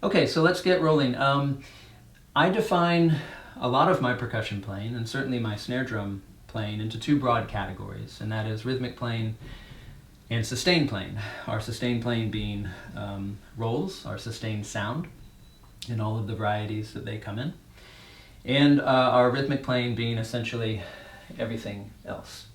Okay, so let's get rolling. I define a lot of my percussion playing, and certainly my snare drum playing, into two broad categories, and that is rhythmic playing and sustained playing. Our sustained playing being rolls, our sustained sound, in all of the varieties that they come in, and our rhythmic playing being essentially everything else.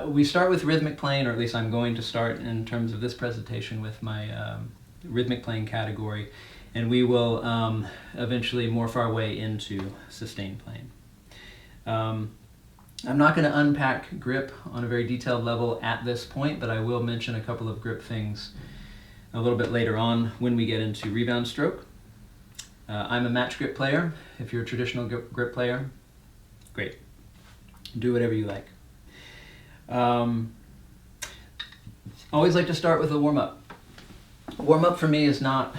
We start with rhythmic playing, or at least I'm going to start in terms of this presentation with my rhythmic playing category, and we will eventually morph our way into sustained playing. I'm not going to unpack grip on a very detailed level at this point, but I will mention a couple of grip things a little bit later on when we get into rebound stroke. I'm a match grip player. If you're a traditional grip player, great. Do whatever you like. Always like to start with a warm-up. Warm-up for me is not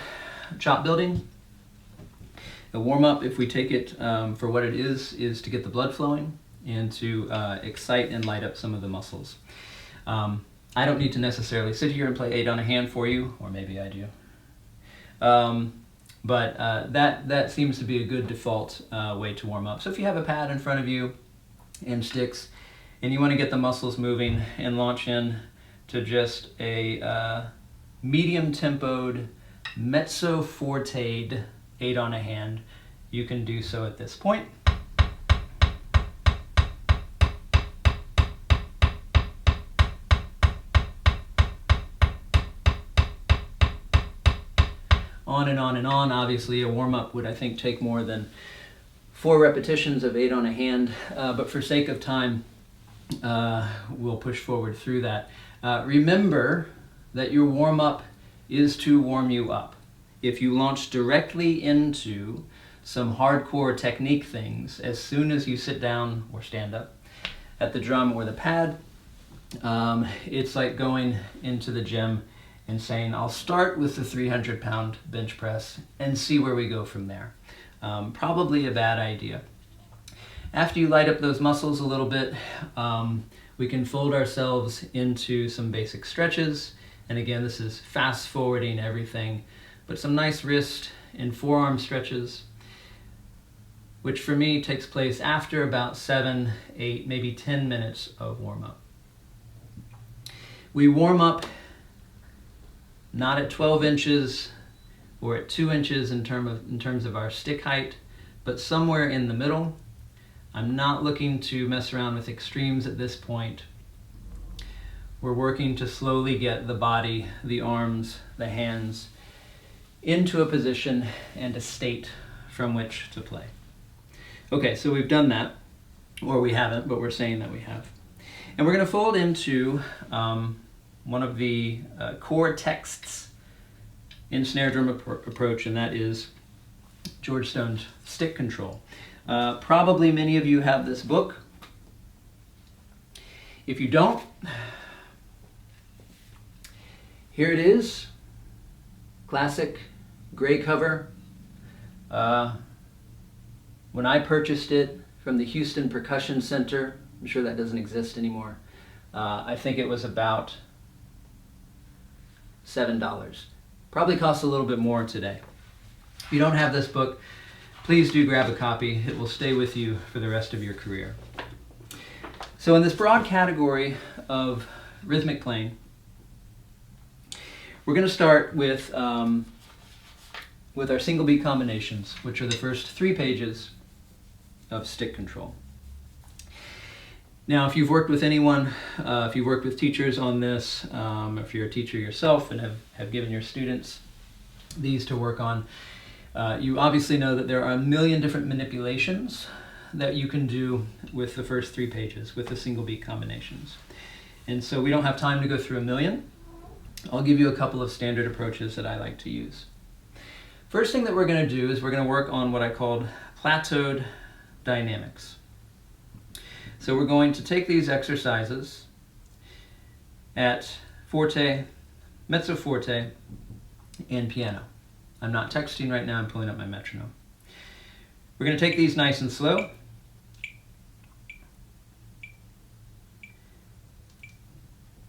chop building. A warm-up, if we take it for what it is to get the blood flowing and to excite and light up some of the muscles. I don't need to necessarily sit here and play 8 on a hand for you, or maybe I do. But that seems to be a good default way to warm up. So if you have a pad in front of you and sticks, and you want to get the muscles moving and launch in to just a medium-tempoed, mezzo-forte 8 on a hand, you can do so at this point. On and on and on. Obviously, a warm-up would, I think, take more than 4 repetitions of 8 on a hand, but for sake of time, we'll push forward through that. Remember that your warm-up is to warm you up. If you launch directly into some hardcore technique things as soon as you sit down or stand up at the drum or the pad, it's like going into the gym and saying, I'll start with the 300-pound bench press and see where we go from there. Probably a bad idea. After you light up those muscles a little bit, we can fold ourselves into some basic stretches. And again, this is fast forwarding everything, but some nice wrist and forearm stretches, which for me takes place after about 7, 8, maybe 10 minutes of warm up. We warm up not at 12 inches or at 2 inches in terms of our stick height, but somewhere in the middle. I'm not looking to mess around with extremes at this point. We're working to slowly get the body, the arms, the hands into a position and a state from which to play. Okay, so we've done that, or we haven't, but we're saying that we have. And we're going to fold into one of the core texts in snare drum approach, and that is George Stone's Stick Control. Probably many of you have this book. If you don't, here it is. Classic gray cover. When I purchased it from the Houston Percussion Center, I'm sure that doesn't exist anymore, I think it was about $7. Probably costs a little bit more today. If you don't have this book, please do grab a copy. It will stay with you for the rest of your career. So in this broad category of rhythmic playing, we're going to start with our single beat combinations, which are the first 3 pages of stick control. Now, if you've worked with anyone, if you've worked with teachers on this, if you're a teacher yourself and have given your students these to work on, you obviously know that there are a million different manipulations that you can do with the first 3 pages, with the single beat combinations. And so we don't have time to go through a million. I'll give you a couple of standard approaches that I like to use. First thing that we're going to do is we're going to work on what I called plateaued dynamics. So we're going to take these exercises at forte, mezzo forte, and piano. I'm not texting right now, I'm pulling up my metronome. We're going to take these nice and slow.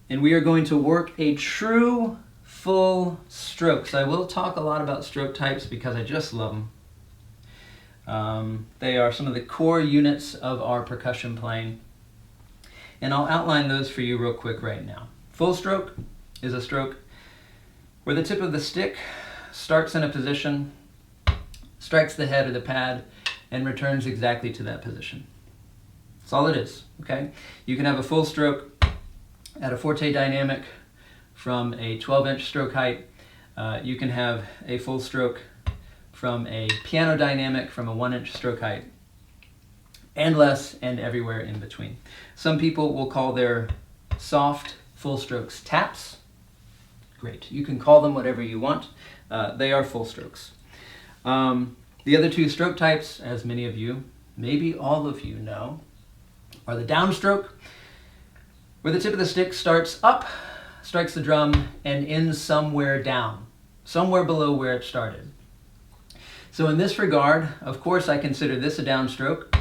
And we are going to work a true full strokes. I will talk a lot about stroke types because I just love them. They are some of the core units of our percussion playing. And I'll outline those for you real quick right now. Full stroke is a stroke where the tip of the stick starts in a position, strikes the head or the pad, and returns exactly to that position. That's all it is, okay? You can have a full stroke at a forte dynamic from a 12-inch stroke height. You can have a full stroke from a piano dynamic from a 1-inch stroke height, and less, and everywhere in between. Some people will call their soft full strokes taps. Great, you can call them whatever you want. They are full strokes. The other two stroke types, as many of you, maybe all of you know, are the downstroke, where the tip of the stick starts up, strikes the drum, and ends somewhere down, somewhere below where it started. So in this regard, of course, I consider this a downstroke,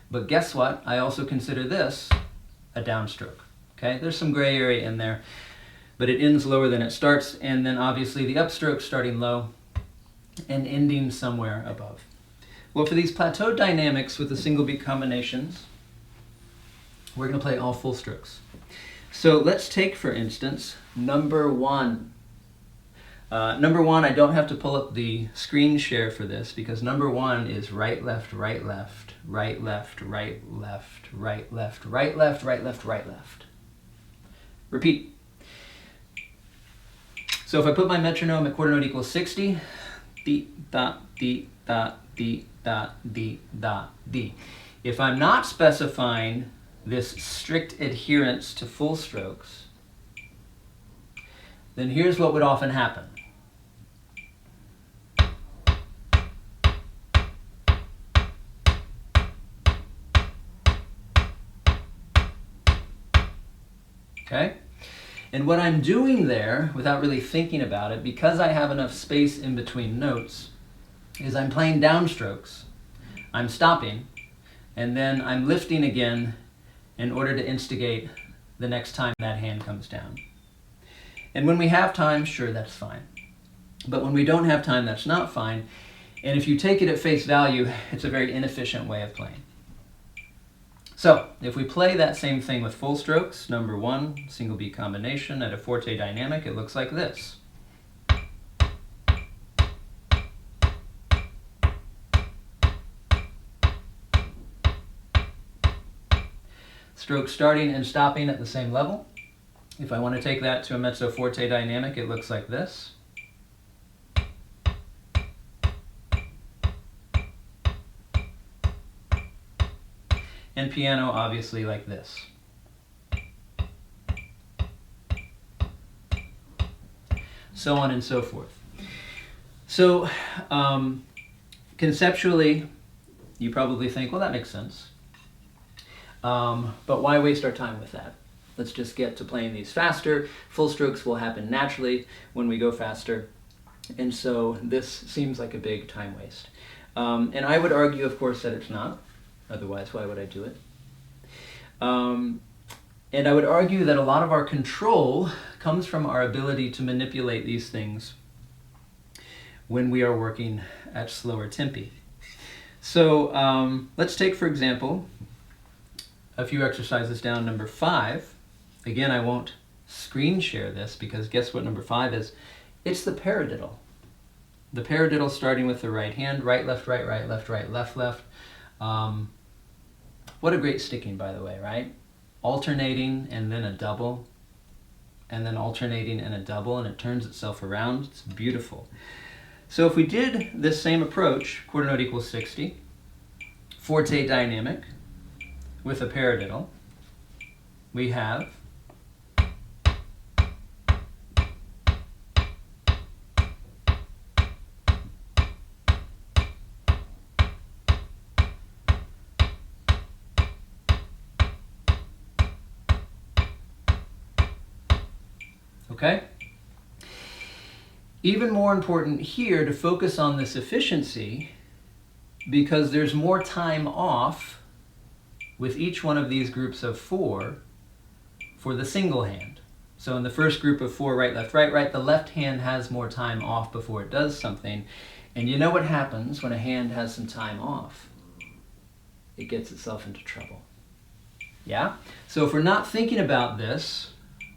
but guess what? I also consider this a downstroke. Okay, there's some gray area in there, but it ends lower than it starts, and then obviously the upstroke starting low and ending somewhere above. Well, for these plateau dynamics with the single beat combinations, we're going to play all full strokes. So let's take, for instance, number one. Number one, I don't have to pull up the screen share for this because number one is right, left, right, left, right, left, right, left, right, left, right, left, right, left, right, left. Repeat. So if I put my metronome at quarter note equals 60, dee, da, dee, da, dee, da, dee, da, dee. If I'm not specifying this strict adherence to full strokes, then here's what would often happen. Okay? And what I'm doing there, without really thinking about it, because I have enough space in between notes, is I'm playing downstrokes, I'm stopping, and then I'm lifting again in order to instigate the next time that hand comes down. And when we have time, sure, that's fine. But when we don't have time, that's not fine. And if you take it at face value, it's a very inefficient way of playing. So if we play that same thing with full strokes, number one, single beat combination at a forte dynamic, it looks like this. Stroke starting and stopping at the same level. If I want to take that to a mezzo forte dynamic, it looks like this. And piano, obviously, like this. So on and so forth. So conceptually, you probably think, well, that makes sense. But why waste our time with that? Let's just get to playing these faster. Full strokes will happen naturally when we go faster. And so this seems like a big time waste. And I would argue, of course, that it's not. Otherwise, why would I do it? And I would argue that a lot of our control comes from our ability to manipulate these things when we are working at slower tempi. So let's take, for example, a few exercises down. Number 5. Again, I won't screen share this because guess what number 5 is? It's the paradiddle. The paradiddle starting with the right hand, right, left, right, right, left, right, left, left. What a great sticking, by the way, right? Alternating and then a double, and then alternating and a double, and it turns itself around. It's beautiful. So if we did this same approach, quarter note equals 60, forte dynamic with a paradiddle, we have okay? Even more important here to focus on this efficiency because there's more time off with each one of these groups of 4 for the single hand. So in the first group of 4, right, left, right, right, the left hand has more time off before it does something. And you know what happens when a hand has some time off? It gets itself into trouble. Yeah? So if we're not thinking about this,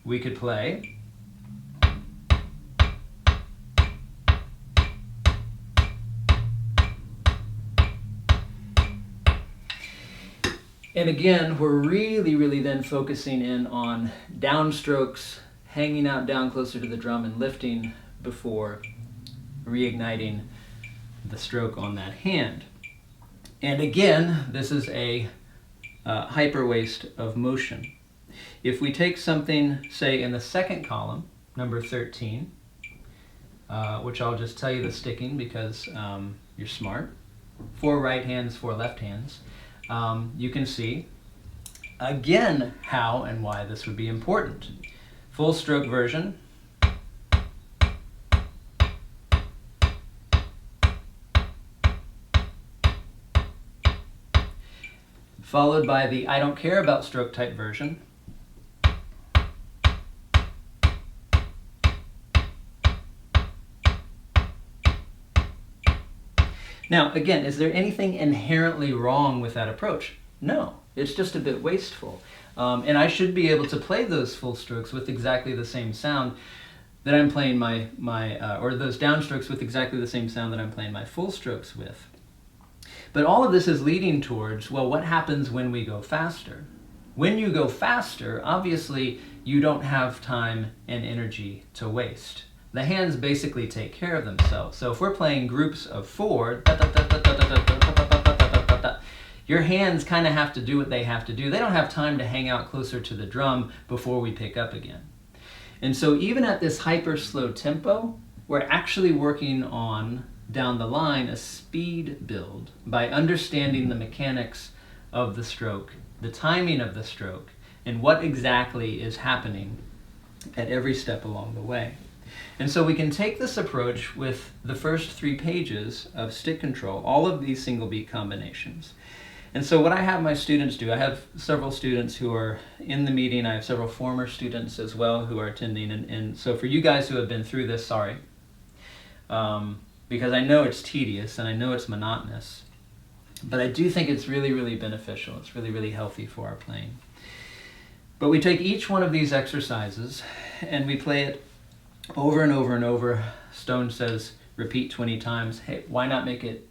we could play. And again, we're really then focusing in on downstrokes, hanging out down closer to the drum and lifting before reigniting the stroke on that hand. And again, this is a hyper waste of motion. If we take something, say in the second column, number 13, which I'll just tell you the sticking because you're smart, 4 right hands, 4 left hands, you can see again how and why this would be important. Full stroke version. Followed by the I don't care about stroke type version. Now, again, is there anything inherently wrong with that approach? No, it's just a bit wasteful. And I should be able to play those full strokes with exactly the same sound that I'm playing or those downstrokes with exactly the same sound that I'm playing my full strokes with. But all of this is leading towards, well, what happens when we go faster? When you go faster, obviously, you don't have time and energy to waste. The hands basically take care of themselves. So if we're playing groups of 4, your hands kind of have to do what they have to do. They don't have time to hang out closer to the drum before we pick up again. And so even at this hyper slow tempo, we're actually working on, down the line, a speed build by understanding the mechanics of the stroke, the timing of the stroke, and what exactly is happening at every step along the way. And so we can take this approach with the first 3 pages of stick control, all of these single beat combinations. And so what I have my students do, I have several students who are in the meeting, I have several former students as well who are attending, and so for you guys who have been through this, sorry, because I know it's tedious and I know it's monotonous, but I do think it's really beneficial, it's really healthy for our playing. But we take each one of these exercises and we play it over and over and over. Stone says repeat 20 times. Hey, why not make it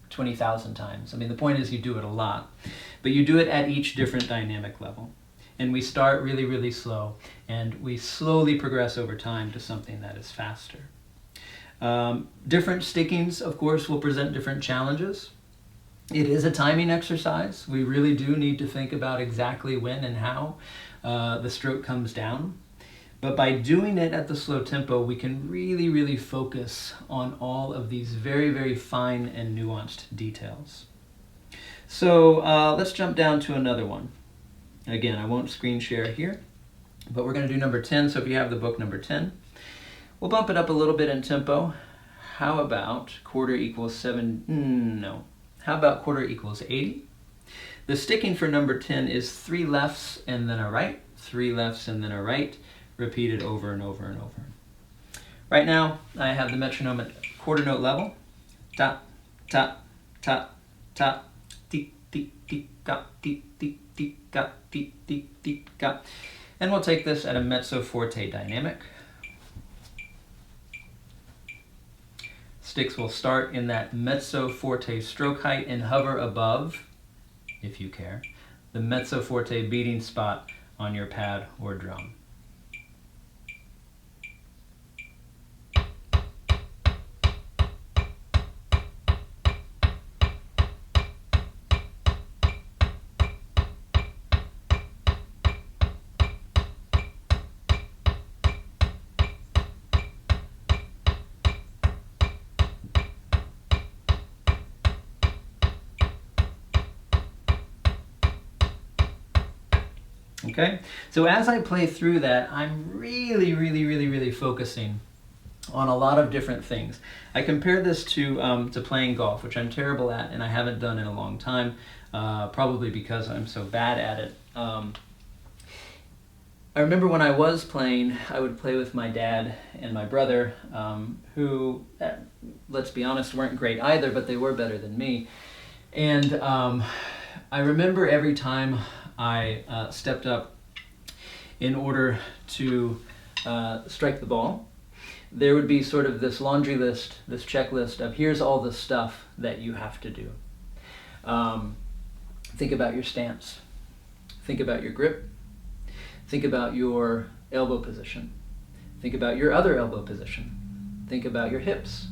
20,000 times? I mean, the point is you do it a lot, but you do it at each different dynamic level. And we start really slow, and we slowly progress over time to something that is faster. Different stickings, of course, will present different challenges. It is a timing exercise. We really do need to think about exactly when and how the stroke comes down. But by doing it at the slow tempo, we can really focus on all of these very fine and nuanced details. So let's jump down to another one. Again, I won't screen share here, but we're going to do number 10. So if you have the book, number 10, we'll bump it up a little bit in tempo. How about quarter equals 7? No. How about quarter equals 80? The sticking for number 10 is 3 lefts and then a right, 3 lefts and then a right, repeated over and over and over. Right now, I have the metronome at quarter note level. Tap, tap, tap, tap, tick, tick, tick, ga, tick, tick, tick, ga, tick, tick, tick, ga. And we'll take this at a mezzo forte dynamic. Sticks will start in that mezzo forte stroke height and hover above, if you care, the mezzo forte beating spot on your pad or drum. Okay, so as I play through that, I'm really focusing on a lot of different things. I compare this to playing golf, which I'm terrible at and I haven't done in a long time, probably because I'm so bad at it. I remember when I was playing, I would play with my dad and my brother, who, let's be honest, weren't great either, but they were better than me. And I remember every time I stepped up in order to strike the ball, there would be sort of this laundry list, this checklist of here's all the stuff that you have to do. Think about your stance. Think about your grip. Think about your elbow position. Think about your other elbow position. Think about your hips.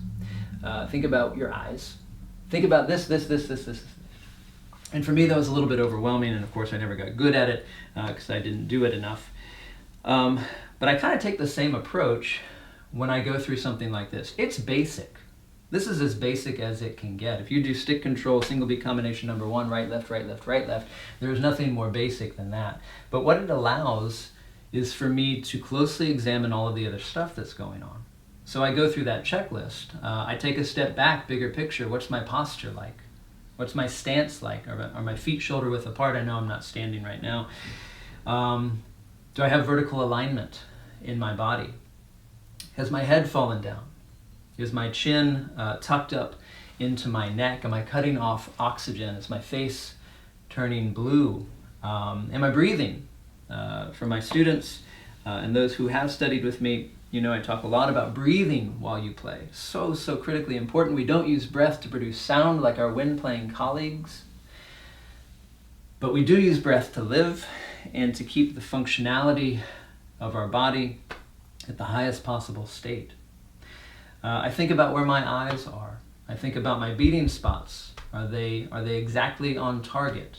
Think about your eyes. Think about this. And for me, that was a little bit overwhelming, and of course I never got good at it because I didn't do it enough. But I kind of take the same approach when I go through something like this. It's basic. This is as basic as it can get. If you do stick control, single beat combination number 1, right, left, right, left, right, left, there's nothing more basic than that. But what it allows is for me to closely examine all of the other stuff that's going on. So I go through that checklist. I take a step back, bigger picture. What's my posture like? What's my stance like? Are my feet shoulder width apart? I know I'm not standing right now. Do I have vertical alignment in my body? Has my head fallen down? Is my chin tucked up into my neck? Am I cutting off oxygen? Is my face turning blue? Am I breathing? For my students and those who have studied with me, you know I talk a lot about breathing while you play. So critically important. We don't use breath to produce sound like our wind-playing colleagues, but we do use breath to live and to keep the functionality of our body at the highest possible state. I think about where my eyes are. I think about my beating spots. Are they exactly on target?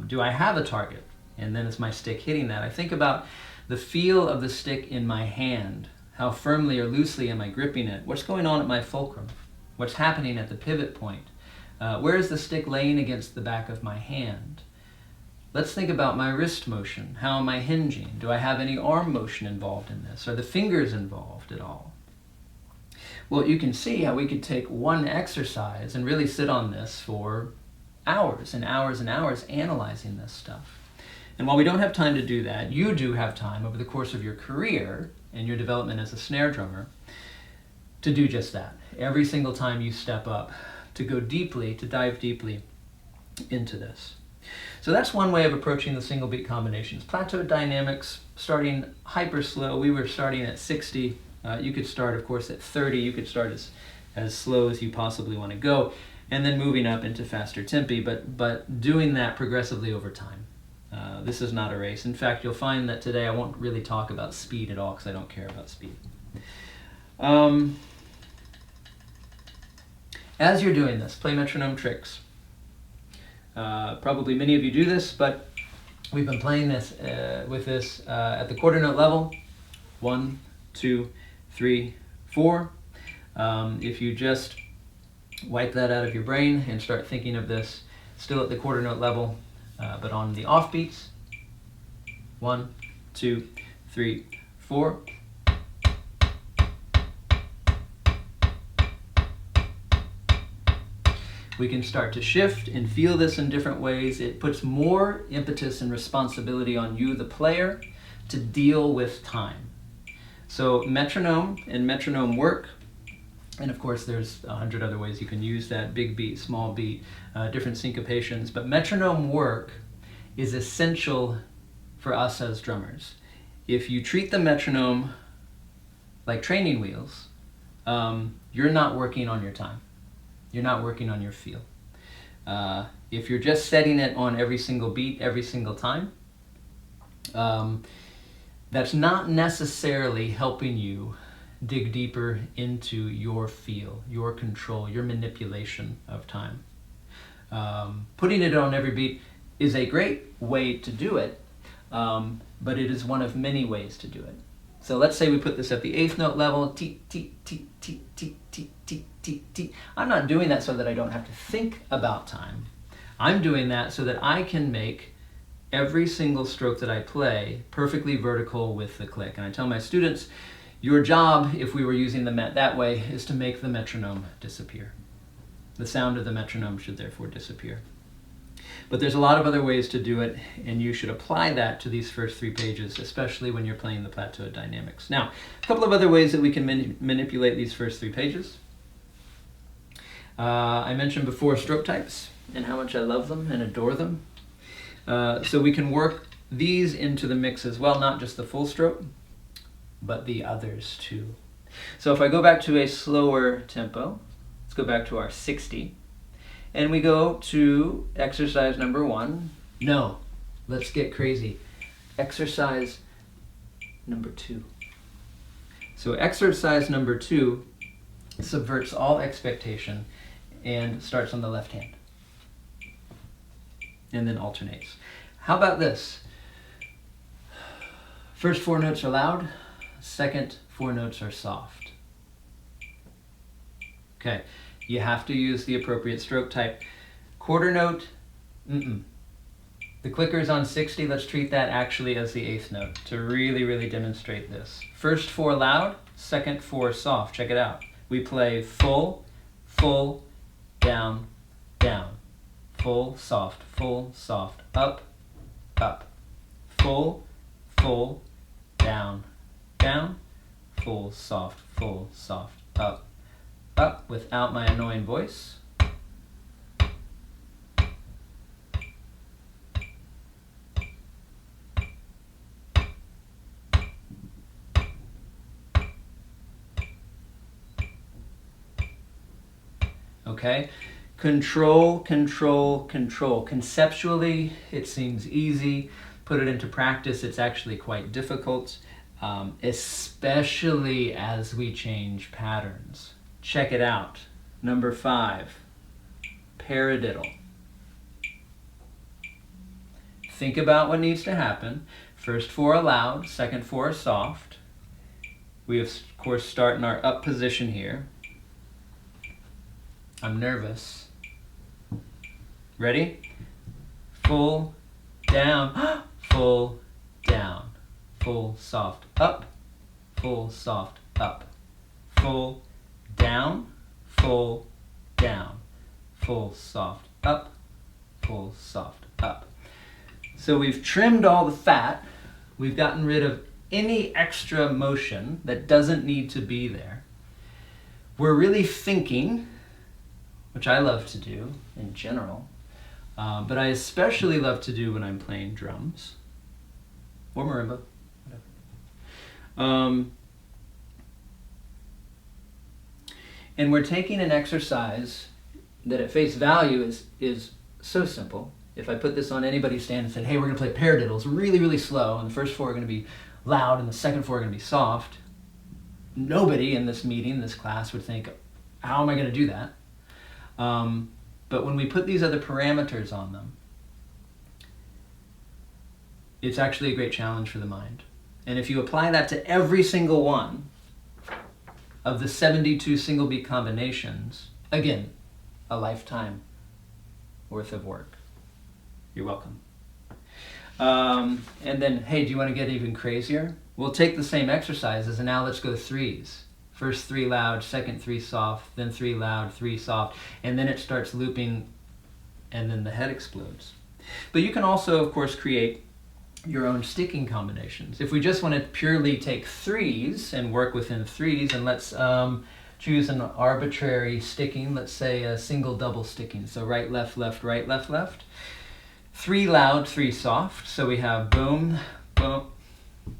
Do I have a target? And then is my stick hitting that? I think about the feel of the stick in my hand. How firmly or loosely am I gripping it? What's going on at my fulcrum? What's happening at the pivot point? Where is the stick laying against the back of my hand? Let's think about my wrist motion. How am I hinging? Do I have any arm motion involved in this? Are the fingers involved at all? Well, you can see how we could take one exercise and really sit on this for hours and hours and hours analyzing this stuff. And while we don't have time to do that, you do have time over the course of your career and your development as a snare drummer to do just that. Every single time you step up, to go deeply, to dive deeply into this. So that's one way of approaching the single beat combinations. Plateau dynamics, starting hyper slow. We were starting at 60. You could start, of course, at 30. You could start as slow as you possibly want to go, and then moving up into faster tempi, but doing that progressively over time. This is not a race. In fact, you'll find that today I won't really talk about speed at all because I don't care about speed. As you're doing this, play metronome tricks. Probably many of you do this, but we've been playing this with this at the quarter note level. 1, 2, 3, 4. If you just wipe that out of your brain and start thinking of this still at the quarter note level, but on the off beats. 1, 2, 3, 4. We can start to shift and feel this in different ways. It puts more impetus and responsibility on you, the player, to deal with time. So metronome and metronome work, and of course there's 100 other ways you can use that, big beat, small beat, different syncopations, but metronome work is essential for us as drummers. If you treat the metronome like training wheels, you're not working on your time. You're not working on your feel. If you're just setting it on every single beat, every single time, that's not necessarily helping you dig deeper into your feel, your control, your manipulation of time. Putting it on every beat is a great way to do it, but it is one of many ways to do it. So let's say we put this at the 8th note level, T, T, T, T, T, T, T, T, T. I'm not doing that so that I don't have to think about time. I'm doing that so that I can make every single stroke that I play perfectly vertical with the click. And I tell my students, your job, if we were using the met that way, is to make the metronome disappear. The sound of the metronome should therefore disappear. But there's a lot of other ways to do it, and you should apply that to these first 3 pages, especially when you're playing the plateau dynamics. Now, a couple of other ways that we can manipulate these first 3 pages. I mentioned before stroke types and how much I love them and adore them. So we can work these into the mix as well, not just the full stroke, but the others too. So if I go back to a slower tempo, let's go back to our 60, and we go to exercise number 1. No, let's get crazy. Exercise number 2. So exercise number 2 subverts all expectation and starts on the left hand and then alternates. How about this? First 4 notes are loud, second 4 notes are soft. Okay, you have to use the appropriate stroke type. Quarter note, The clicker's on 60, let's treat that actually as the 8th note to really demonstrate this. First 4 loud, second 4 soft. Check it out. We play full, full, down, down. Full, soft, up, up. Full, full, down, down. Full, soft, up, up without my annoying voice. Okay? Control, control, control. Conceptually, it seems easy. Put it into practice, it's actually quite difficult, especially as we change patterns. Check it out. Number 5, paradiddle. Think about what needs to happen. First 4 are loud, second 4 are soft. We of course start in our up position here. I'm nervous. Ready? Full, down, full, down. Full, soft, up. Full, soft, up. Full, down, full, down. Full, soft, up. Full, soft, up. So we've trimmed all the fat. We've gotten rid of any extra motion that doesn't need to be there. We're really thinking, which I love to do in general, but I especially love to do when I'm playing drums or marimba, whatever. And we're taking an exercise that at face value is so simple. If I put this on anybody's stand and said, hey, we're going to play paradiddles really slow, and the first 4 are going to be loud and the second 4 are going to be soft, nobody in this meeting, this class would think, how am I going to do that? But when we put these other parameters on them, it's actually a great challenge for the mind. And if you apply that to every single one of the 72 single beat combinations, again, a lifetime worth of work. You're welcome. And then, hey, do you want to get even crazier? We'll take the same exercises and now let's go 3s. First 3 loud, second 3 soft, then 3 loud, 3 soft, and then it starts looping and then the head explodes. But you can also, of course, create your own sticking combinations. If we just want to purely take 3s and work within 3s, and let's choose an arbitrary sticking, let's say a single double sticking. So right, left, right, left. 3 loud, 3 soft. So we have boom, boom.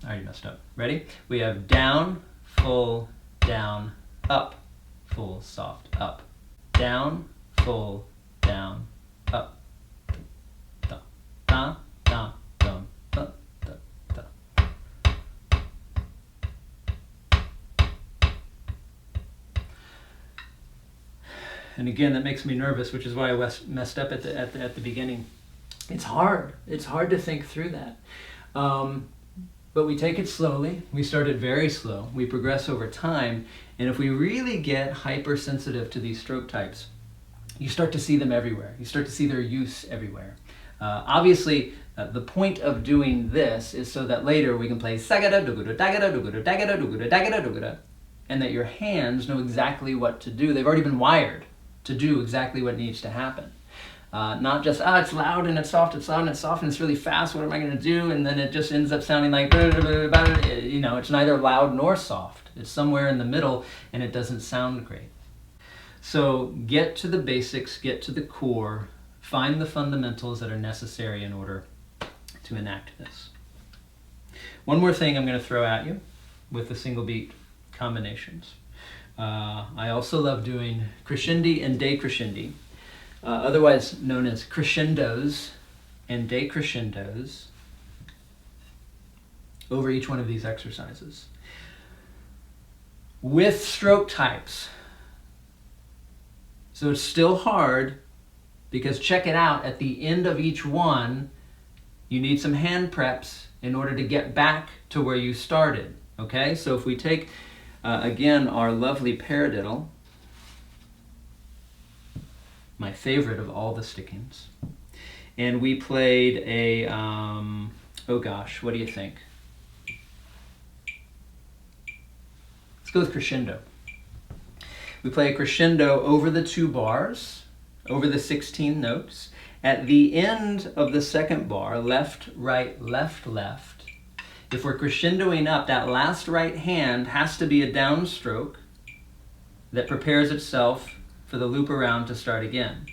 I already messed up. Ready? We have down, full, down, up, full, soft, up, down, full, down, up, da, da, da, dum, da, da, da. And again, that makes me nervous, which is why I messed up at the beginning. It's hard. It's hard to think through that. But we take it slowly. We start it very slow. We progress over time. And if we really get hypersensitive to these stroke types, you start to see them everywhere. You start to see their use everywhere. Obviously, the point of doing this is so that later we can play sagada, dugada, dagada, dugada, dagada, dugada, dagada, dugada, and that your hands know exactly what to do. They've already been wired to do exactly what needs to happen. Not just, it's loud and it's soft, it's loud and it's soft and it's really fast, what am I going to do? And then it just ends up sounding like, you know, it's neither loud nor soft. It's somewhere in the middle and it doesn't sound great. So get to the basics, get to the core, find the fundamentals that are necessary in order to enact this. One more thing I'm going to throw at you with the single beat combinations. I also love doing crescendi and decrescendi, otherwise known as crescendos and decrescendos over each one of these exercises. With stroke types. So it's still hard because check it out, at the end of each one, you need some hand preps in order to get back to where you started. Okay, so if we take, again, our lovely paradiddle, my favorite of all the stickings, and we played a, oh gosh, what do you think? Let's go with crescendo. We play a crescendo over the 2 bars, over the 16 notes. At the end of the second bar, left, right, left, left, if we're crescendoing up, that last right hand has to be a downstroke that prepares itself for the loop around to start again.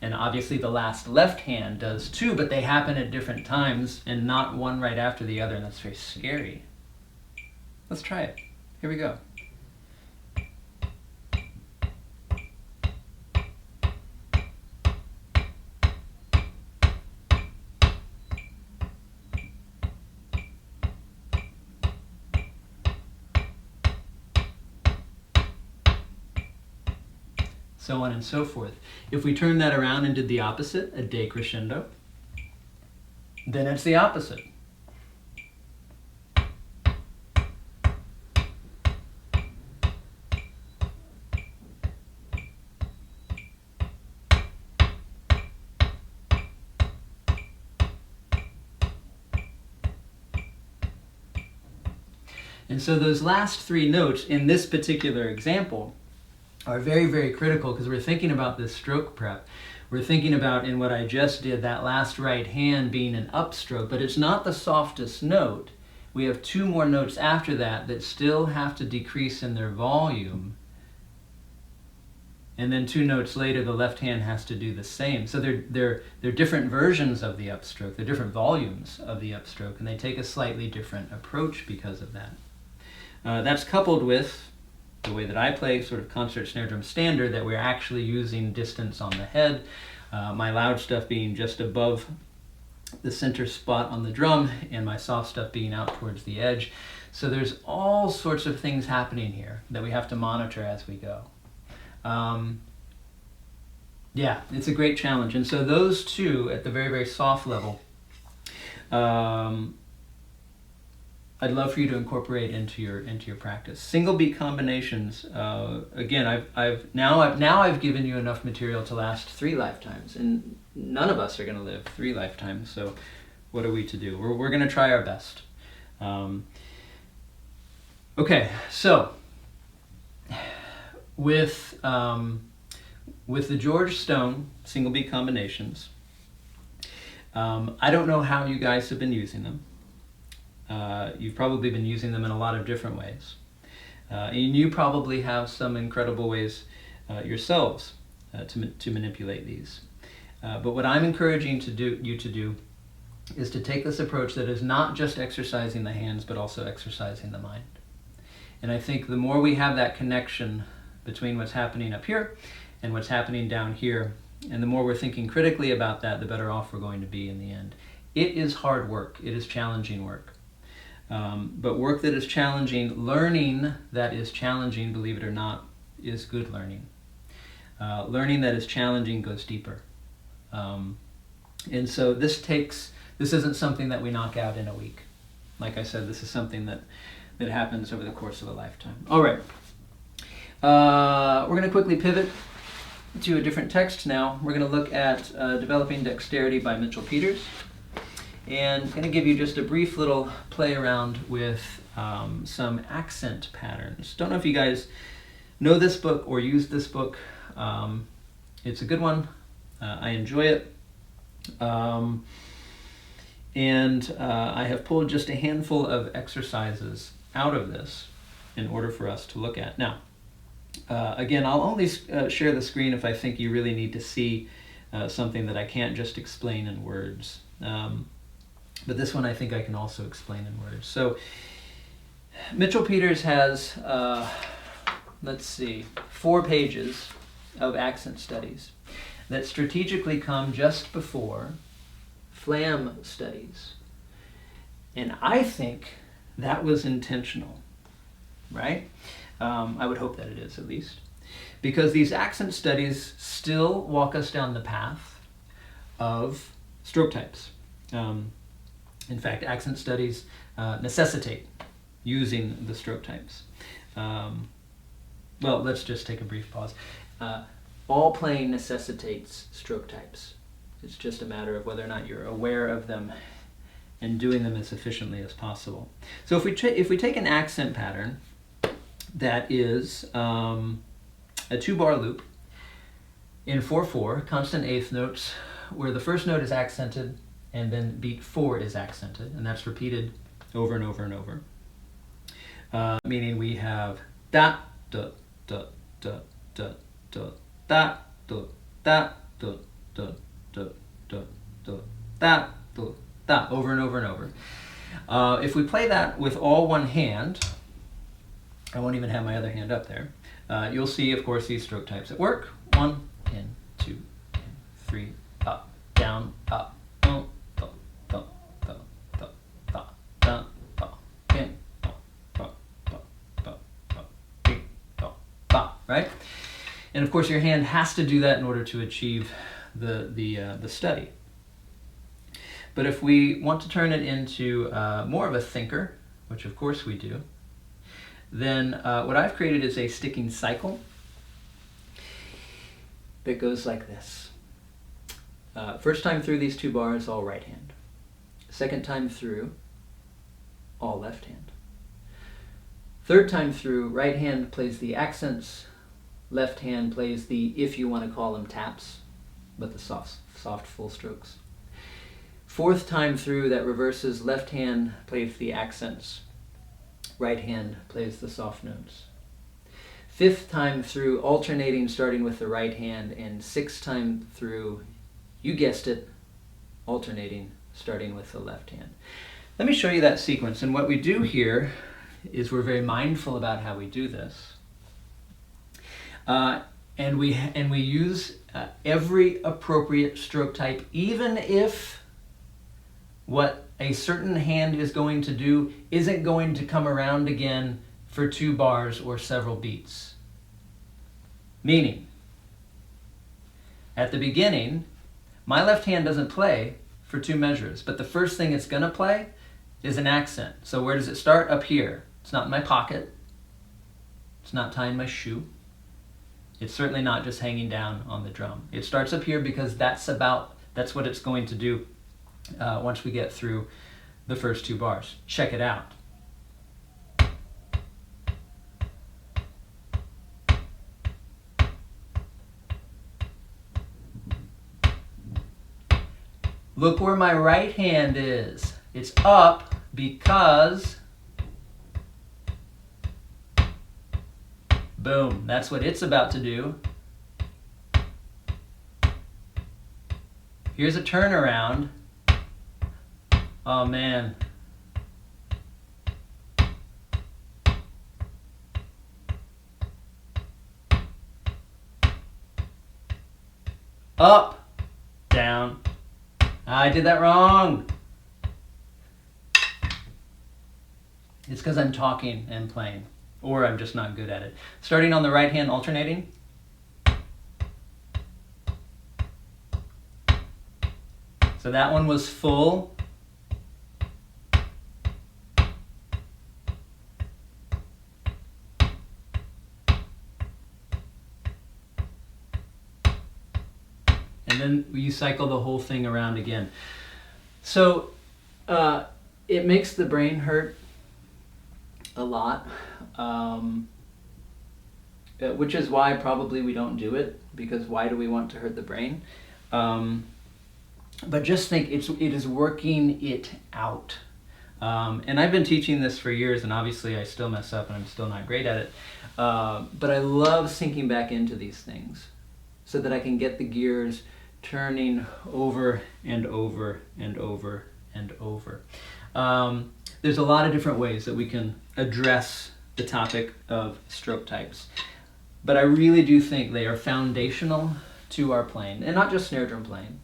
And obviously the last left hand does too, but they happen at different times and not one right after the other, and that's very scary. Let's try it. Here we go. So on and so forth. If we turn that around and did the opposite, a decrescendo, then it's the opposite. And so those last 3 notes in this particular example are very, very critical because we're thinking about this stroke prep. We're thinking about, in what I just did, that last right hand being an upstroke, but it's not the softest note. We have 2 more notes after that that still have to decrease in their volume. And then 2 notes later, the left hand has to do the same. So they're different versions of the upstroke. They're different volumes of the upstroke, and they take a slightly different approach because of that. That's coupled with the way that I play sort of concert snare drum standard, that we're actually using distance on the head, my loud stuff being just above the center spot on the drum and my soft stuff being out towards the edge. So there's all sorts of things happening here that we have to monitor as we go. Yeah, it's a great challenge. And so those 2 at the very, very soft level, I'd love for you to incorporate into your practice. Single beat combinations. Again, I've given you enough material to last 3 lifetimes, and none of us are going to live 3 lifetimes. So, what are we to do? We're going to try our best. Okay, so with the George Stone single beat combinations, I don't know how you guys have been using them. You've probably been using them in a lot of different ways. And you probably have some incredible ways yourselves to manipulate these. But what I'm encouraging you to do is to take this approach that is not just exercising the hands, but also exercising the mind. And I think the more we have that connection between what's happening up here and what's happening down here, and the more we're thinking critically about that, the better off we're going to be in the end. It is hard work. It is challenging work. But work that is challenging, learning that is challenging, believe it or not, is good learning. Learning that is challenging goes deeper. And so this isn't something that we knock out in a week. Like I said, this is something that happens over the course of a lifetime. All right. We're going to quickly pivot to a different text now. We're going to look at Developing Dexterity by Mitchell Peters. And I'm going to give you just a brief little play around with some accent patterns. Don't know if you guys know this book or use this book. It's a good one. I enjoy it. And I have pulled just a handful of exercises out of this in order for us to look at. Now, again, I'll only share the screen if I think you really need to see something that I can't just explain in words. But this one I think I can also explain in words. So Mitchell Peters has, let's see, 4 pages of accent studies that strategically come just before Flam studies. And I think that was intentional, right? I would hope that it is, at least. Because these accent studies still walk us down the path of stroke types. In fact, accent studies necessitate using the stroke types. Well, let's just take a brief pause. All playing necessitates stroke types. It's just a matter of whether or not you're aware of them and doing them as efficiently as possible. So if we take an accent pattern that is a 2-bar loop in 4/4, constant eighth notes, where the first note is accented and then beat 4 is accented, and that's repeated over and over and over. Meaning we have da, da, da, da, da, da, da, da, da, da, da, da, da, da, da, da, da, over and over and over. If we play that with all one hand, I won't even have my other hand up there, you'll see, of course, these stroke types at work. 1 and 2 and 3, up, down, up, da, da, da, da, da, da, da, da, in, da, da, da, da, da, in, da, da, right? And of course, your hand has to do that in order to achieve the study. But if we want to turn it into more of a thinker, which of course we do, then what I've created is a sticking cycle that goes like this. First time through these 2 bars, all right hand. Second time through, all left hand. Third time through, right hand plays the accents, left hand plays the, if you want to call them, taps, but the soft full strokes. Fourth time through, that reverses, left hand plays the accents, right hand plays the soft notes. Fifth time through, alternating, starting with the right hand, and 6th time through, you guessed it, alternating, starting with the left hand. Let me show you that sequence. And what we do here is we're very mindful about how we do this. And we use every appropriate stroke type, even if what a certain hand is going to do isn't going to come around again for 2 bars or several beats. Meaning, at the beginning, my left hand doesn't play for 2 measures, but the first thing it's going to play is an accent. So where does it start? Up here. It's not in my pocket. It's not tying my shoe. It's certainly not just hanging down on the drum. It starts up here because that's what it's going to do once we get through the first 2 bars. Check it out. Look where my right hand is. It's up because, boom, that's what it's about to do. Here's a turnaround. Oh man. Up, down. I did that wrong. It's because I'm talking and playing, or I'm just not good at it. Starting on the right hand, alternating. So that one was full. And then you cycle the whole thing around again. So it makes the brain hurt a lot, which is why probably we don't do it, because why do we want to hurt the brain? But just think, it is working it out. And I've been teaching this for years, and obviously I still mess up and I'm still not great at it. But I love sinking back into these things so that I can get the gears turning over and over and over and over. There's a lot of different ways that we can address the topic of stroke types. But I really do think they are foundational to our playing, and not just snare drum playing,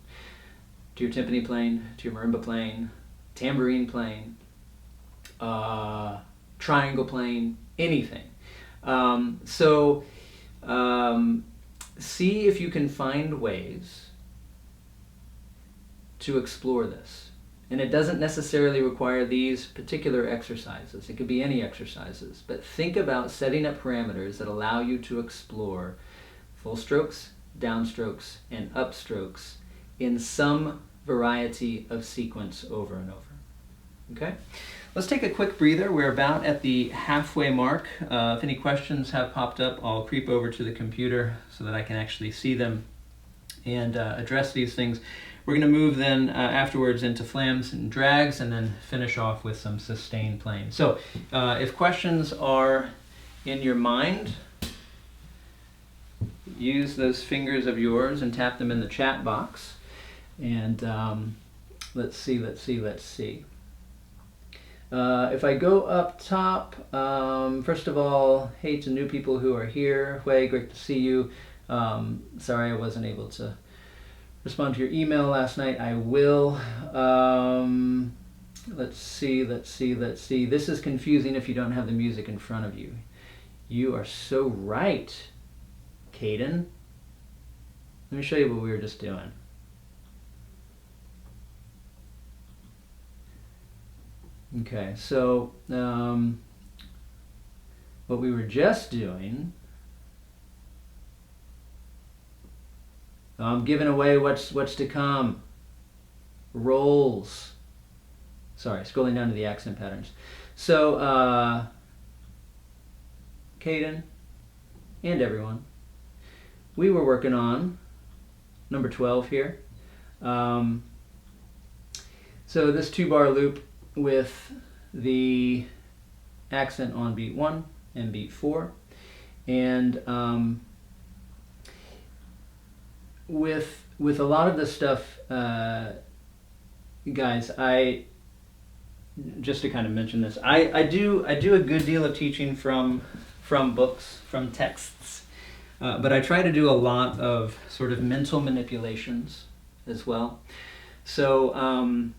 to your timpani playing, to your marimba playing, tambourine playing, triangle playing, anything. See if you can find ways to explore this. And it doesn't necessarily require these particular exercises. It could be any exercises. But think about setting up parameters that allow you to explore full strokes, downstrokes, and upstrokes in some variety of sequence over and over. Okay? Let's take a quick breather. We're about at the halfway mark. If any questions have popped up, I'll creep over to the computer so that I can actually see them and address these things. We're going to move then afterwards into flams and drags, and then finish off with some sustained playing. So if questions are in your mind, use those fingers of yours and tap them in the chat box. And let's see. If I go up top, first of all, hey to new people who are here. Hui, great to see you. Sorry I wasn't able to respond to your email last night. I will. Let's see. This is confusing if you don't have the music in front of you. You are so right, Caden. Let me show you what we were just doing. Okay, so what we were just doing, I'm giving away what's to come. Rolls. Sorry, scrolling down to the accent patterns. So, Caden and everyone, we were working on number 12 here. So this 2-bar loop with the accent on beat 1 and beat 4, and with a lot of this stuff, guys, I just to kind of mention this, I do a good deal of teaching from books, from texts, but I try to do a lot of sort of mental manipulations as well. So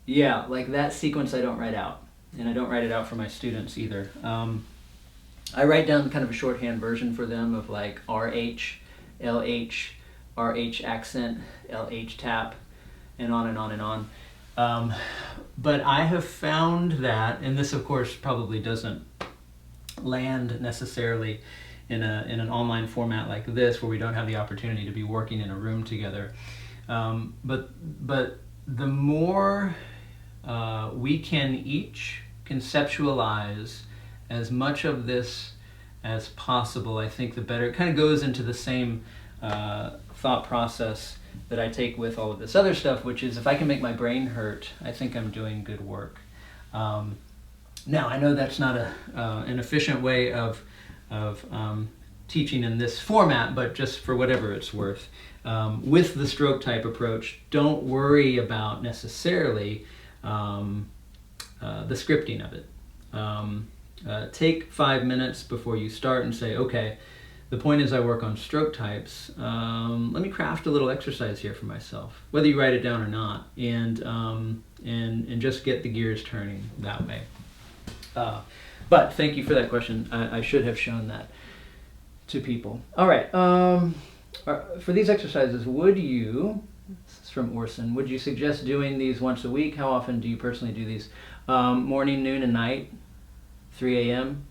yeah, like that sequence I don't write out, and I don't write it out for my students either. I write down kind of a shorthand version for them of like RH, LH, RH accent, LH tap, and on and on and on. But I have found that, and this of course probably doesn't land necessarily in an online format like this where we don't have the opportunity to be working in a room together. But the more we can each conceptualize as much of this as possible, I think the better. It kind of goes into the same thought process that I take with all of this other stuff, which is if I can make my brain hurt, I think I'm doing good work. Now, I know that's not an efficient way of teaching in this format, but just for whatever it's worth. With the stroke type approach, don't worry about necessarily the scripting of it. Take 5 minutes before you start and say, okay, the point is I work on stroke types. Let me craft a little exercise here for myself, whether you write it down or not, and just get the gears turning that way. But thank you for that question. I should have shown that to people. All right. For these exercises, would you, this is from Orson, would you suggest doing these once a week? How often do you personally do these? Morning, noon, and night, 3 a.m.,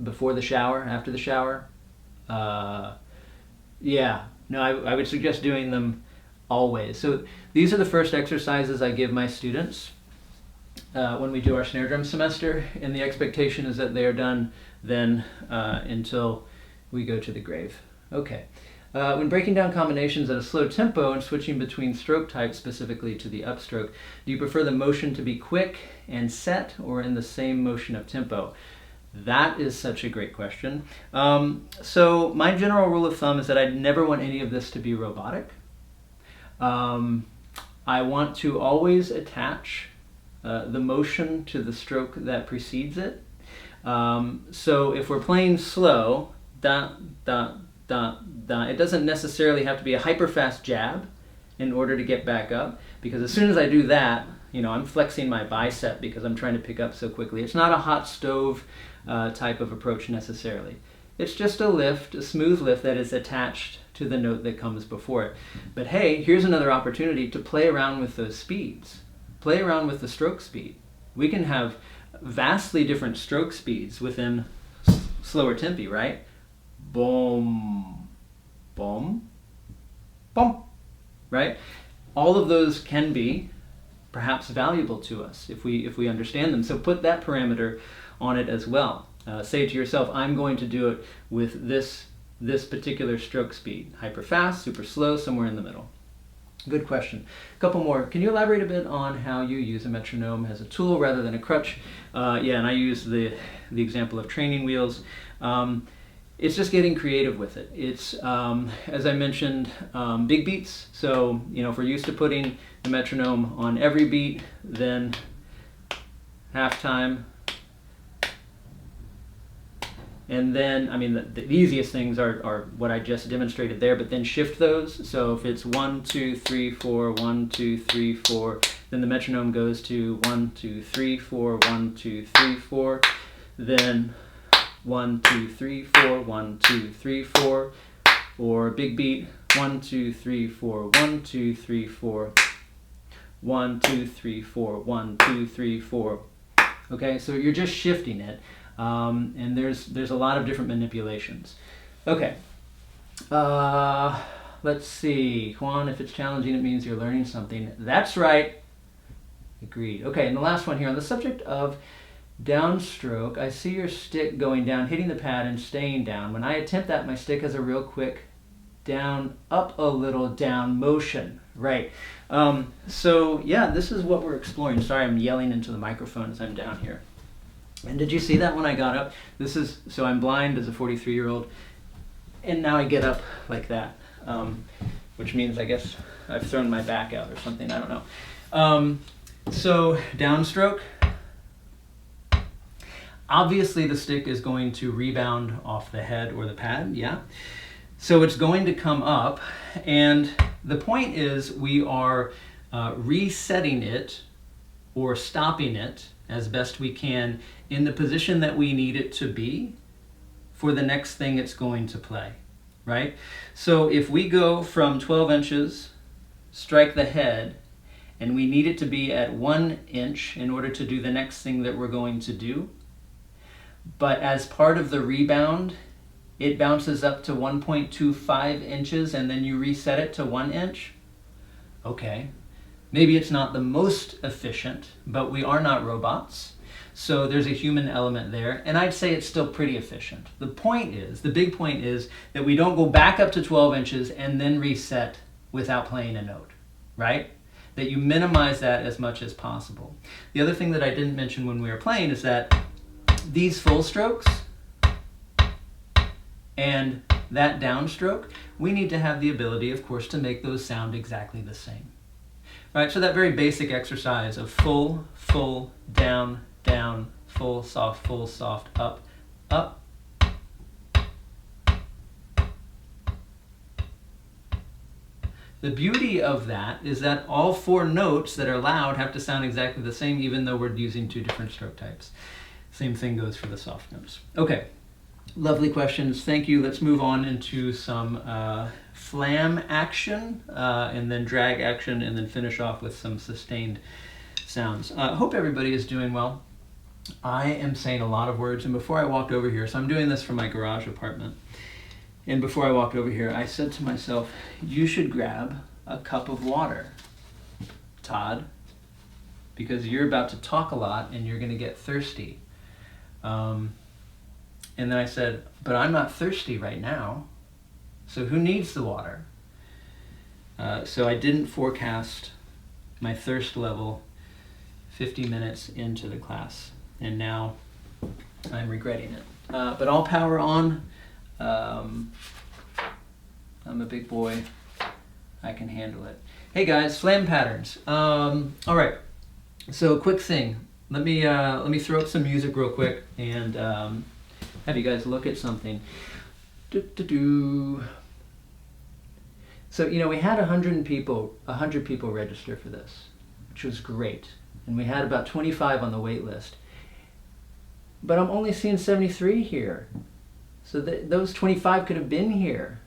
before the shower, after the shower? Yeah, no, I would suggest doing them always. So these are the first exercises I give my students when we do our snare drum semester, and the expectation is that they are done then until we go to the grave. Okay. When breaking down combinations at a slow tempo and switching between stroke types, specifically to the upstroke, do you prefer the motion to be quick and set or in the same motion of tempo? That is such a great question. So my general rule of thumb is that I never want any of this to be robotic. I want to always attach the motion to the stroke that precedes it. So if we're playing slow, da, da, da, da, it doesn't necessarily have to be a hyper fast jab in order to get back up, because as soon as I do that, you know, I'm flexing my bicep because I'm trying to pick up so quickly. It's not a hot stove type of approach necessarily. It's just a lift, a smooth lift that is attached to the note that comes before it. But hey, here's another opportunity to play around with those speeds. Play around with the stroke speed. We can have vastly different stroke speeds within slower tempi, right? Boom, boom, boom, right? All of those can be perhaps valuable to us if we understand them. So put that parameter on it as well. Say to yourself, I'm going to do it with this particular stroke speed. Hyper fast, super slow, somewhere in the middle. Good question. A couple more. Can you elaborate a bit on how you use a metronome as a tool rather than a crutch? Yeah, and I use the example of training wheels. It's just getting creative with it. It's, as I mentioned, big beats. So, you know, if we're used to putting the metronome on every beat, then halftime. And then, I mean, the easiest things are what I just demonstrated there, but then shift those. So if it's 1, 2, 3, 4, 1, 2, 3, 4, then the metronome goes to 1, 2, 3, 4, 1, 2, 3, 4, then 1, 2, 3, 4, 1, 2, 3, 4, or big beat, 1, 2, 3, 4, 1, 2, 3, 4, 1, 2, 3, 4, 1, 2, 3, 4. Okay, so you're just shifting it. And there's a lot of different manipulations. Okay, let's see. Juan, if it's challenging, it means you're learning something. That's right. Agreed. Okay, and the last one here on the subject of downstroke. I see your stick going down, hitting the pad and staying down. When I attempt that, my stick has a real quick down, up a little down motion. Right. So yeah, this is what we're exploring. Sorry, I'm yelling into the microphone as I'm down here. And did you see that when I got up? This is, so I'm blind as a 43-year-old, and now I get up like that, which means I guess I've thrown my back out or something, I don't know. So downstroke, obviously the stick is going to rebound off the head or the pad, yeah? So it's going to come up, and the point is we are resetting it or stopping it as best we can in the position that we need it to be for the next thing it's going to play, right? So if we go from 12 inches, strike the head, and we need it to be at 1 inch in order to do the next thing that we're going to do, but as part of the rebound, it bounces up to 1.25 inches and then you reset it to 1 inch, okay. Maybe it's not the most efficient, but we are not robots. So there's a human element there, and I'd say it's still pretty efficient. The point is, the big point is that we don't go back up to 12 inches and then reset without playing a note, right? That you minimize that as much as possible. The other thing that I didn't mention when we were playing is that these full strokes and that downstroke, we need to have the ability, of course, to make those sound exactly the same. Right, so that very basic exercise of full, full, down, down, full, soft, up, up. The beauty of that is that all 4 notes that are loud have to sound exactly the same, even though we're using 2 different stroke types. Same thing goes for the soft notes. Okay, lovely questions. Thank you. Let's move on into some Flam action, and then drag action, and then finish off with some sustained sounds. I hope everybody is doing well. I am saying a lot of words, and before I walked over here, so I'm doing this from my garage apartment, and before I walked over here, I said to myself, you should grab a cup of water, Todd, because you're about to talk a lot and you're going to get thirsty. And then I said, but I'm not thirsty right now. So who needs the water? So I didn't forecast my thirst level 50 minutes into the class, and now I'm regretting it. But I'll power on. I'm a big boy. I can handle it. Hey guys, Flam patterns. All right. So quick thing. Let me throw up some music real quick and have you guys look at something. So we had 100 people register for this, which was great, and we had about 25 on the wait list. But I'm only seeing 73 here. So those 25 could have been here.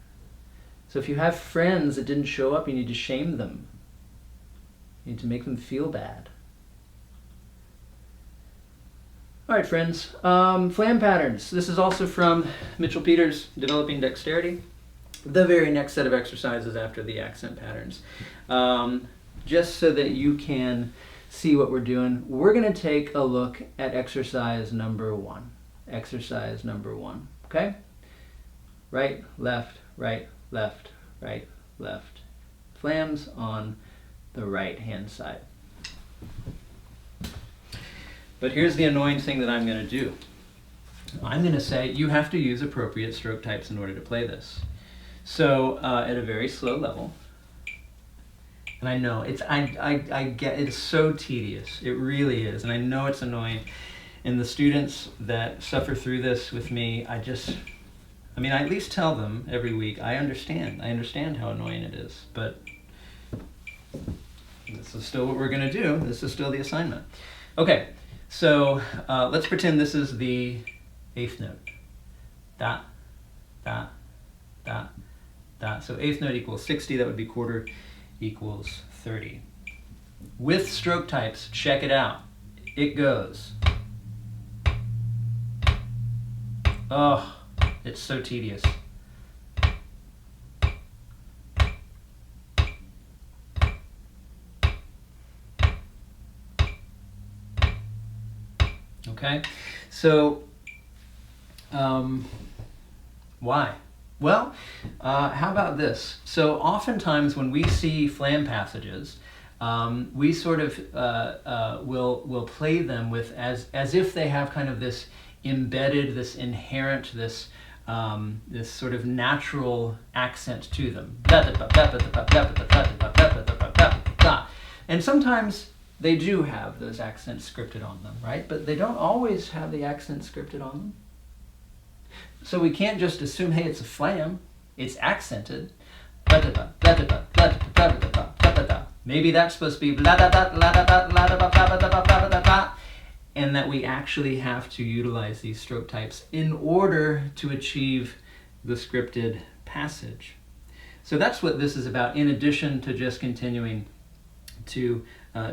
So if you have friends that didn't show up, you need to shame them. You need to make them feel bad. All right, friends. Flam patterns. This is also from Mitchell Peters, Developing Dexterity. The very next set of exercises after the accent patterns. Just so that you can see what we're doing, we're going to take a look at exercise number 1. Exercise number 1. Okay? Right, left, right, left, right, left. Flams on the right-hand side. But here's the annoying thing that I'm going to do. I'm going to say you have to use appropriate stroke types in order to play this. So at a very slow level, and I know I get it's so tedious. It really is, and I know it's annoying. And the students that suffer through this with me, I at least tell them every week, I understand how annoying it is, but this is still what we're going to do. This is still the assignment. Okay, so let's pretend this is the 8th note. Da, da, da, da. So 8th note equals 60, that would be quarter equals 30. With stroke types, check it out. It goes. Oh, it's so tedious. Okay, so why? Well, how about this? So oftentimes when we see Flam passages, we sort of will play them with as if they have kind of this embedded, this inherent, this sort of natural accent to them. And sometimes they do have those accents scripted on them, right? But they don't always have the accents scripted on them. So we can't just assume, hey, it's a flam. It's accented. Maybe that's supposed to be and that we actually have to utilize these stroke types in order to achieve the scripted passage. So that's what this is about, in addition to just continuing to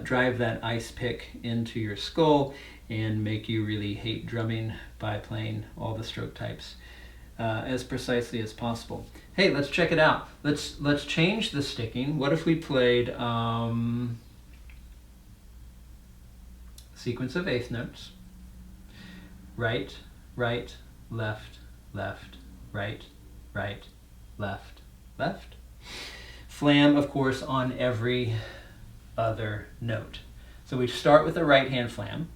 drive that ice pick into your skull and make you really hate drumming by playing all the stroke types as precisely as possible. Hey, let's check it out. Let's change the sticking. What if we played sequence of 8th notes? Right, right, left, left, right, right, left, left. Flam, of course, on every other note. So we start with the right hand flam.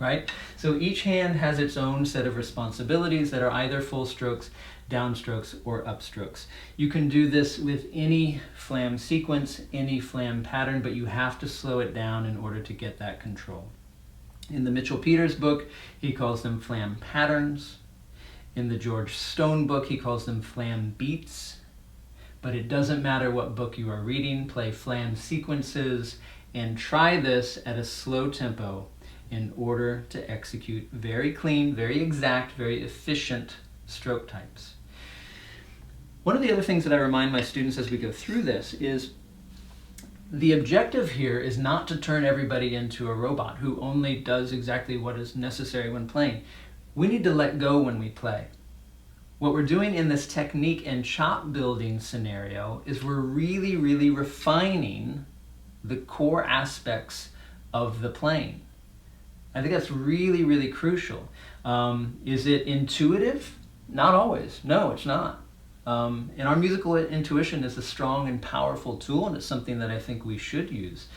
Right? So each hand has its own set of responsibilities that are either full strokes, downstrokes, or upstrokes. You can do this with any flam sequence, any flam pattern, but you have to slow it down in order to get that control. In the Mitchell Peters book, he calls them flam patterns. In the George Stone book, he calls them flam beats. But it doesn't matter what book you are reading, play flam sequences and try this at a slow tempo in order to execute very clean, very exact, very efficient stroke types. One of the other things that I remind my students as we go through this is the objective here is not to turn everybody into a robot who only does exactly what is necessary when playing. We need to let go when we play. What we're doing in this technique and chop building scenario is we're really, really refining the core aspects of the playing. I think that's really, really crucial. Is it intuitive? Not always. No, it's not. And our musical intuition is a strong and powerful tool, and it's something that I think we should use.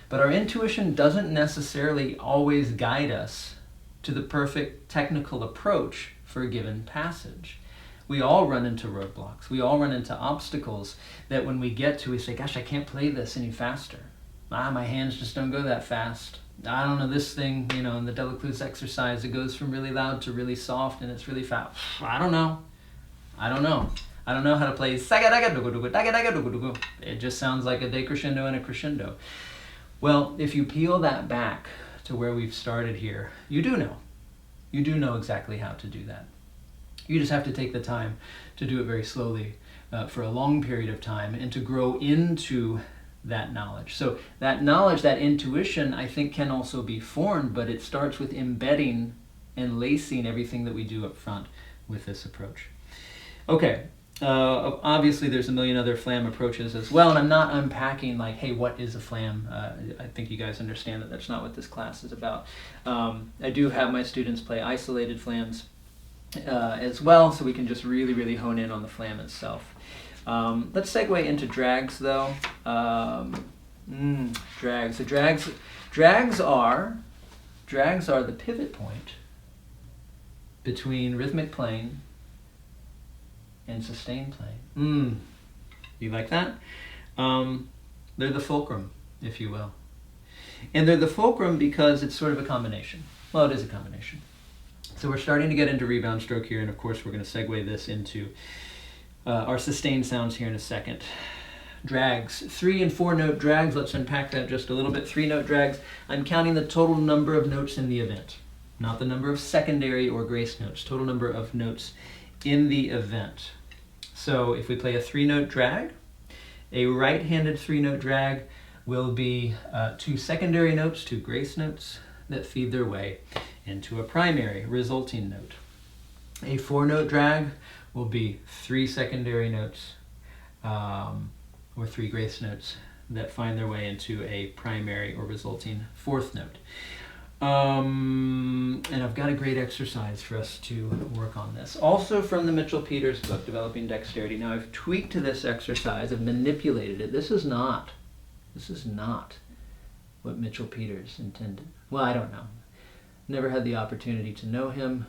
But our intuition doesn't necessarily always guide us to the perfect technical approach for a given passage. We all run into roadblocks. We all run into obstacles that when we get to, we say, gosh, I can't play this any faster. My hands just don't go that fast. I don't know, this thing, you know, in the Delacruz exercise, it goes from really loud to really soft and it's really fast. I don't know how to play it just sounds like a decrescendo and a crescendo. Well, if you peel that back to where we've started here, you do know exactly how to do that. You just have to take the time to do it very slowly for a long period of time and to grow into that knowledge. So that knowledge, that intuition, I think can also be formed, but it starts with embedding and lacing everything that we do up front with this approach. Okay, obviously there's a million other Flam approaches as well, and I'm not unpacking like, hey, what is a Flam? I think you guys understand that that's not what this class is about. I do have my students play isolated Flams as well, so we can just really, really hone in on the Flam itself. Let's segue into drags though. Drags. So drags are the pivot point between rhythmic playing and sustained playing. You like that? They're the fulcrum, if you will. And they're the fulcrum because it's sort of a combination. Well, it is a combination. So we're starting to get into rebound stroke here, and of course we're going to segue this into our sustained sounds here in a second. Drags, 3 and 4 note drags. Let's unpack that just a little bit. 3 note drags, I'm counting the total number of notes in the event, not the number of secondary or grace notes, total number of notes in the event. So if we play a 3 note drag, a right-handed 3 note drag will be 2 secondary notes, 2 grace notes that feed their way into a primary resulting note. A 4 note drag will be 3 secondary notes or 3 grace notes that find their way into a primary or resulting 4th note. And I've got a great exercise for us to work on this. Also from the Mitchell Peters book, Developing Dexterity. Now I've tweaked this exercise, I've manipulated it. This is not what Mitchell Peters intended. Well, I don't know. Never had the opportunity to know him.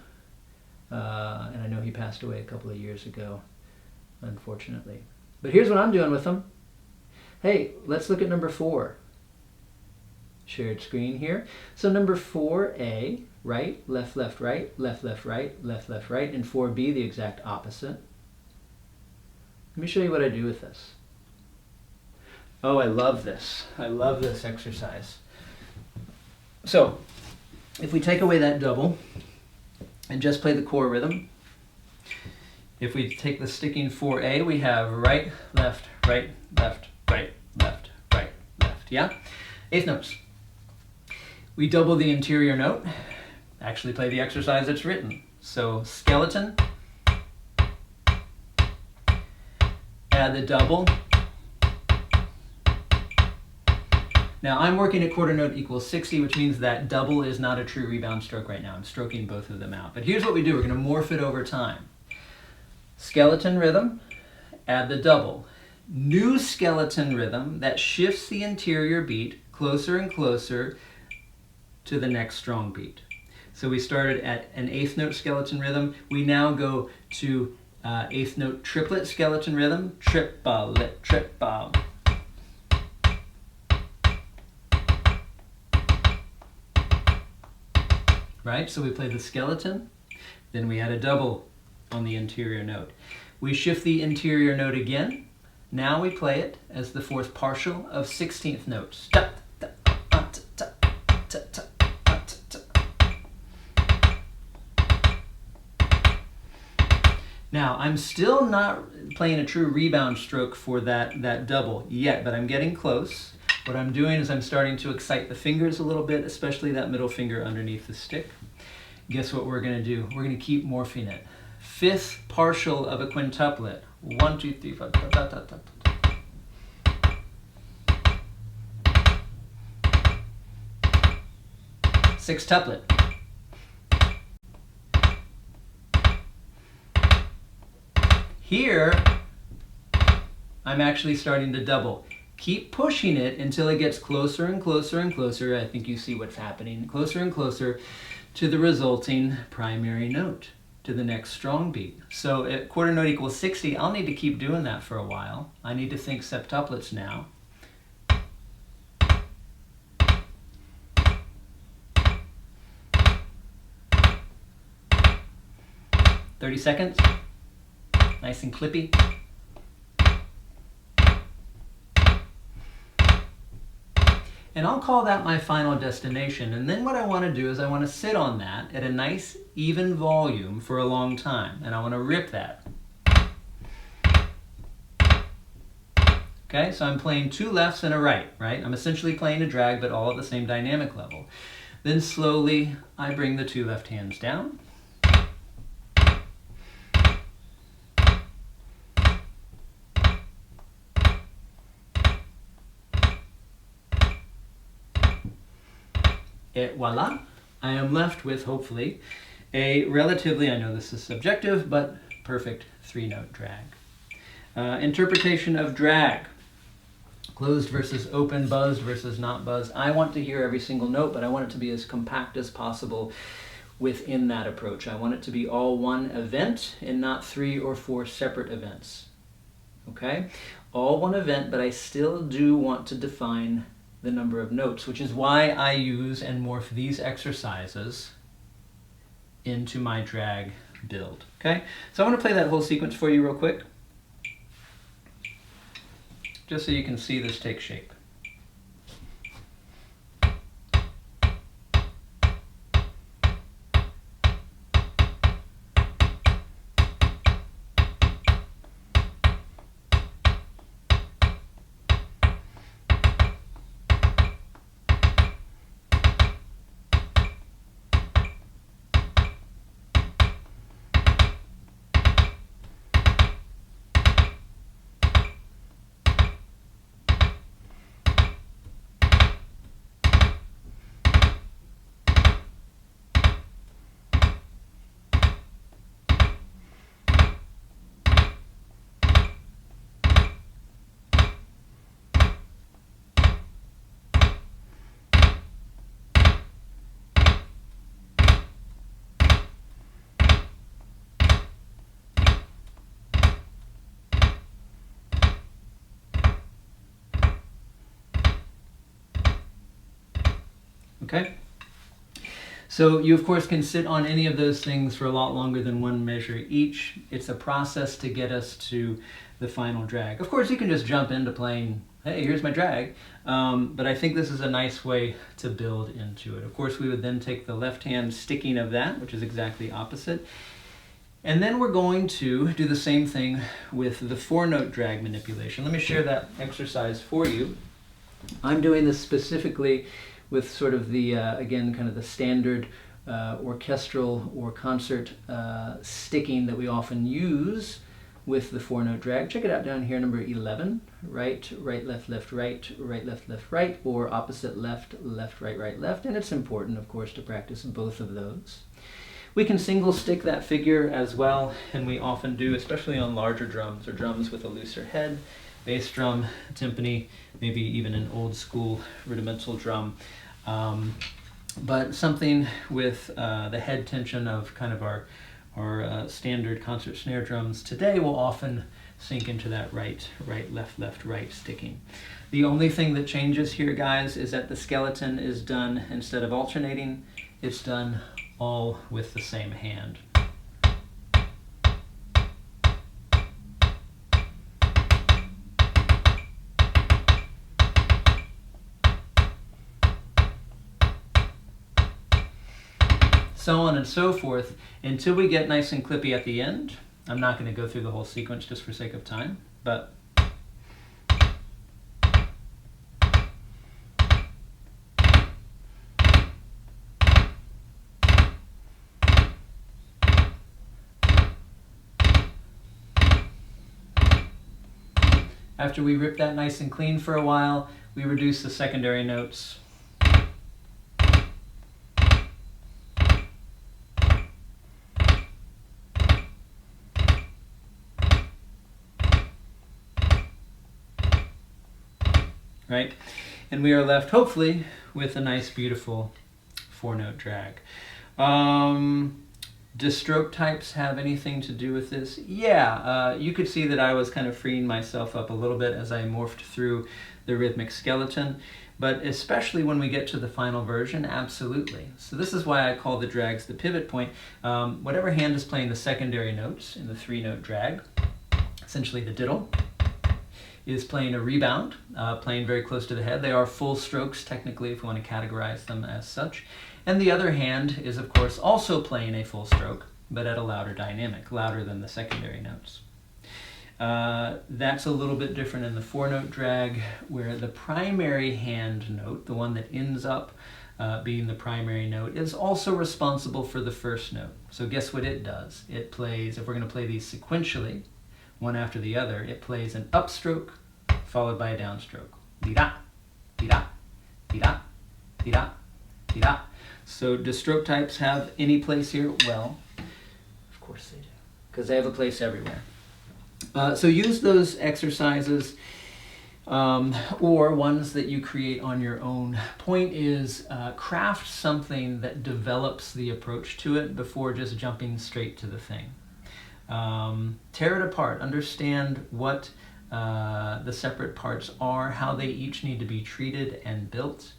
And I know he passed away a couple of years ago, unfortunately. But here's what I'm doing with them. Hey, let's look at number 4. Shared screen here. So number 4A, right, left, left, right, left, left, right, left, left, right, and 4B, the exact opposite. Let me show you what I do with this. Oh, I love this. I love this exercise. So, if we take away that double and just play the core rhythm, if we take the sticking 4A, we have right, left, right, left, right, left, right, left, yeah? 8th notes. We double the interior note, actually play the exercise that's written. So skeleton, add the double. Now I'm working a quarter note equals 60, which means that double is not a true rebound stroke right now. I'm stroking both of them out. But here's what we do. We're going to morph it over time. Skeleton rhythm, add the double. New skeleton rhythm that shifts the interior beat closer and closer to the next strong beat. So we started at an 8th note skeleton rhythm. We now go to 8th note triplet skeleton rhythm. Triplet, triplet. Right, so we play the skeleton, then we add a double on the interior note. We shift the interior note again. Now we play it as the 4th partial of 16th notes. Now, I'm still not playing a true rebound stroke for that double yet, but I'm getting close. What I'm doing is I'm starting to excite the fingers a little bit, especially that middle finger underneath the stick. Guess what we're going to do? We're going to keep morphing it. fifth partial of a quintuplet. 1, 2, 3, 4, da, da, da, da, da. Sextuplet. Here, I'm actually starting to double. Keep pushing it until it gets closer and closer and closer. I think you see what's happening. Closer and closer to the resulting primary note, to the next strong beat. So at quarter note equals 60, I'll need to keep doing that for a while. I need to think septuplets now. "30 seconds, nice and clippy. And I'll call that my final destination. And then what I want to do is I want to sit on that at a nice even volume for a long time. And I want to rip that. Okay, so I'm playing two lefts and a right, right? I'm essentially playing a drag, but all at the same dynamic level. Then slowly I bring the two left hands down. Et voila, I am left with, hopefully, a relatively, I know this is subjective, but perfect three-note drag. Interpretation of drag. Closed versus open, buzzed versus not buzzed. I want to hear every single note, but I want it to be as compact as possible within that approach. I want it to be all one event and not 3 or 4 separate events. Okay? All one event, but I still do want to define the number of notes, which is why I use and morph these exercises into my drag build. Okay, so I want to play that whole sequence for you real quick, just so you can see this take shape. Okay, so you of course can sit on any of those things for a lot longer than one measure each. It's a process to get us to the final drag. Of course you can just jump into playing, hey, here's my drag, but I think this is a nice way to build into it. Of course we would then take the left hand sticking of that, which is exactly opposite, and then we're going to do the same thing with the 4-note drag manipulation. Let me share that exercise for you. I'm doing this specifically with sort of the, again, kind of the standard orchestral or concert sticking that we often use with the 4-note drag. Check it out down here, number 11. Right, right, left, left, right, right, left, left, right, or opposite left, left, right, right, left. And it's important, of course, to practice both of those. We can single stick that figure as well, and we often do, especially on larger drums or drums with a looser head, bass drum, timpani, maybe even an old school rudimental drum. But something with the head tension of kind of our standard concert snare drums today will often sink into that right, right, left, left, right sticking. The only thing that changes here, guys, is that the skeleton is done, instead of alternating, it's done all with the same hand. So on and so forth, until we get nice and clippy at the end. I'm not going to go through the whole sequence just for sake of time, but After we rip that nice and clean for a while, we reduce the secondary notes. Right? And we are left, hopefully, with a nice, beautiful 4-note drag. Do stroke types have anything to do with this? Yeah, you could see that I was kind of freeing myself up a little bit as I morphed through the rhythmic skeleton, but especially when we get to the final version, absolutely. So this is why I call the drags the pivot point. Whatever hand is playing the secondary notes in the 3-note drag, essentially the diddle, is playing a rebound, playing very close to the head. They are full strokes, technically, if we want to categorize them as such. And the other hand is, of course, also playing a full stroke, but at a louder dynamic, louder than the secondary notes. That's a little bit different in the 4-note drag, where the primary hand note, the one that ends up being the primary note, is also responsible for the first note. So guess what it does? It plays, if we're going to play these sequentially, one after the other, it plays an upstroke followed by a downstroke. Di-da, di-da, di-da, di-da, di-da. So do stroke types have any place here? Well, of course they do, because they have a place everywhere. So use those exercises or ones that you create on your own. Point is, craft something that develops the approach to it before just jumping straight to the thing. Tear it apart, understand what the separate parts are, how they each need to be treated and built.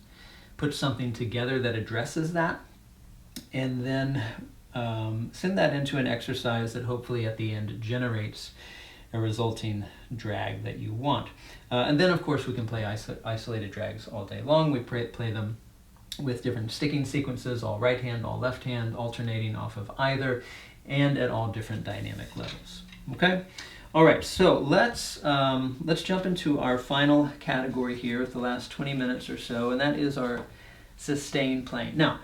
Put something together that addresses that, and then send that into an exercise that hopefully at the end generates a resulting drag that you want. And then of course we can play isolated drags all day long. We play them with different sticking sequences, all right hand, all left hand, alternating off of either, and at all different dynamic levels. Okay? All right, so let's jump into our final category here with the last 20 minutes or so, and that is our sustain playing. Now,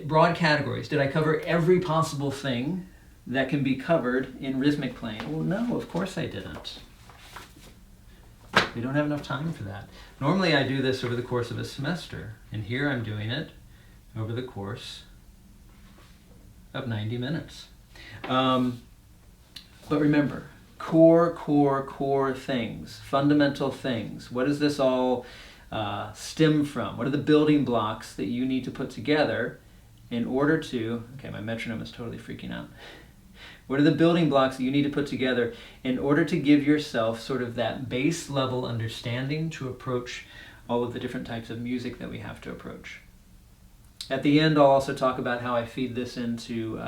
broad categories. Did I cover every possible thing that can be covered in rhythmic playing? Well, no, of course I didn't. We don't have enough time for that. Normally I do this over the course of a semester, and here I'm doing it over the course of 90 minutes. But remember, core things, fundamental things. What does this all stem from? What are the building blocks that you need to put together in order to, okay, my metronome is totally freaking out. What are the building blocks that you need to put together in order to give yourself sort of that base level understanding to approach all of the different types of music that we have to approach? At the end, I'll also talk about how I feed this into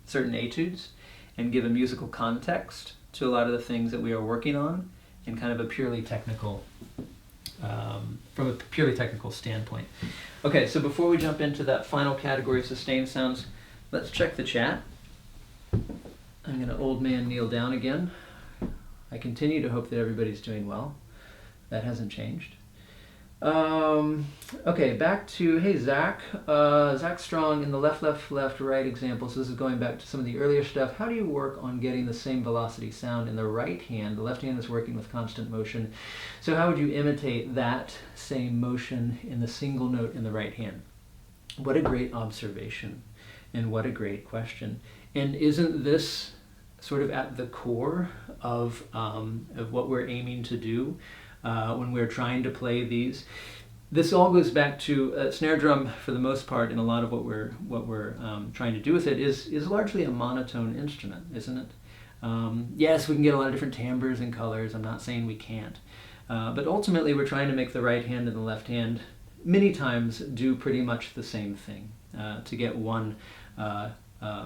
certain etudes and give a musical context to a lot of the things that we are working on in kind of a purely technical, from a purely technical standpoint. Okay, so before we jump into that final category of sustained sounds, let's check the chat. I'm going to old man kneel down again. I continue to hope that everybody's doing well. That hasn't changed. Okay, back to, hey, Zach. Zach Strong in the left, right example. So this is going back to some of the earlier stuff. How do you work on getting the same velocity sound in the right hand? The left hand is working with constant motion. So how would you imitate that same motion in the single note in the right hand? What a great observation, and what a great question. And isn't this sort of at the core of what we're aiming to do when we're trying to play these? This all goes back to snare drum, for the most part, and a lot of what we're trying to do with it is largely a monotone instrument, isn't it? Yes, we can get a lot of different timbres and colors. I'm not saying we can't. But ultimately, we're trying to make the right hand and the left hand many times do pretty much the same thing to get one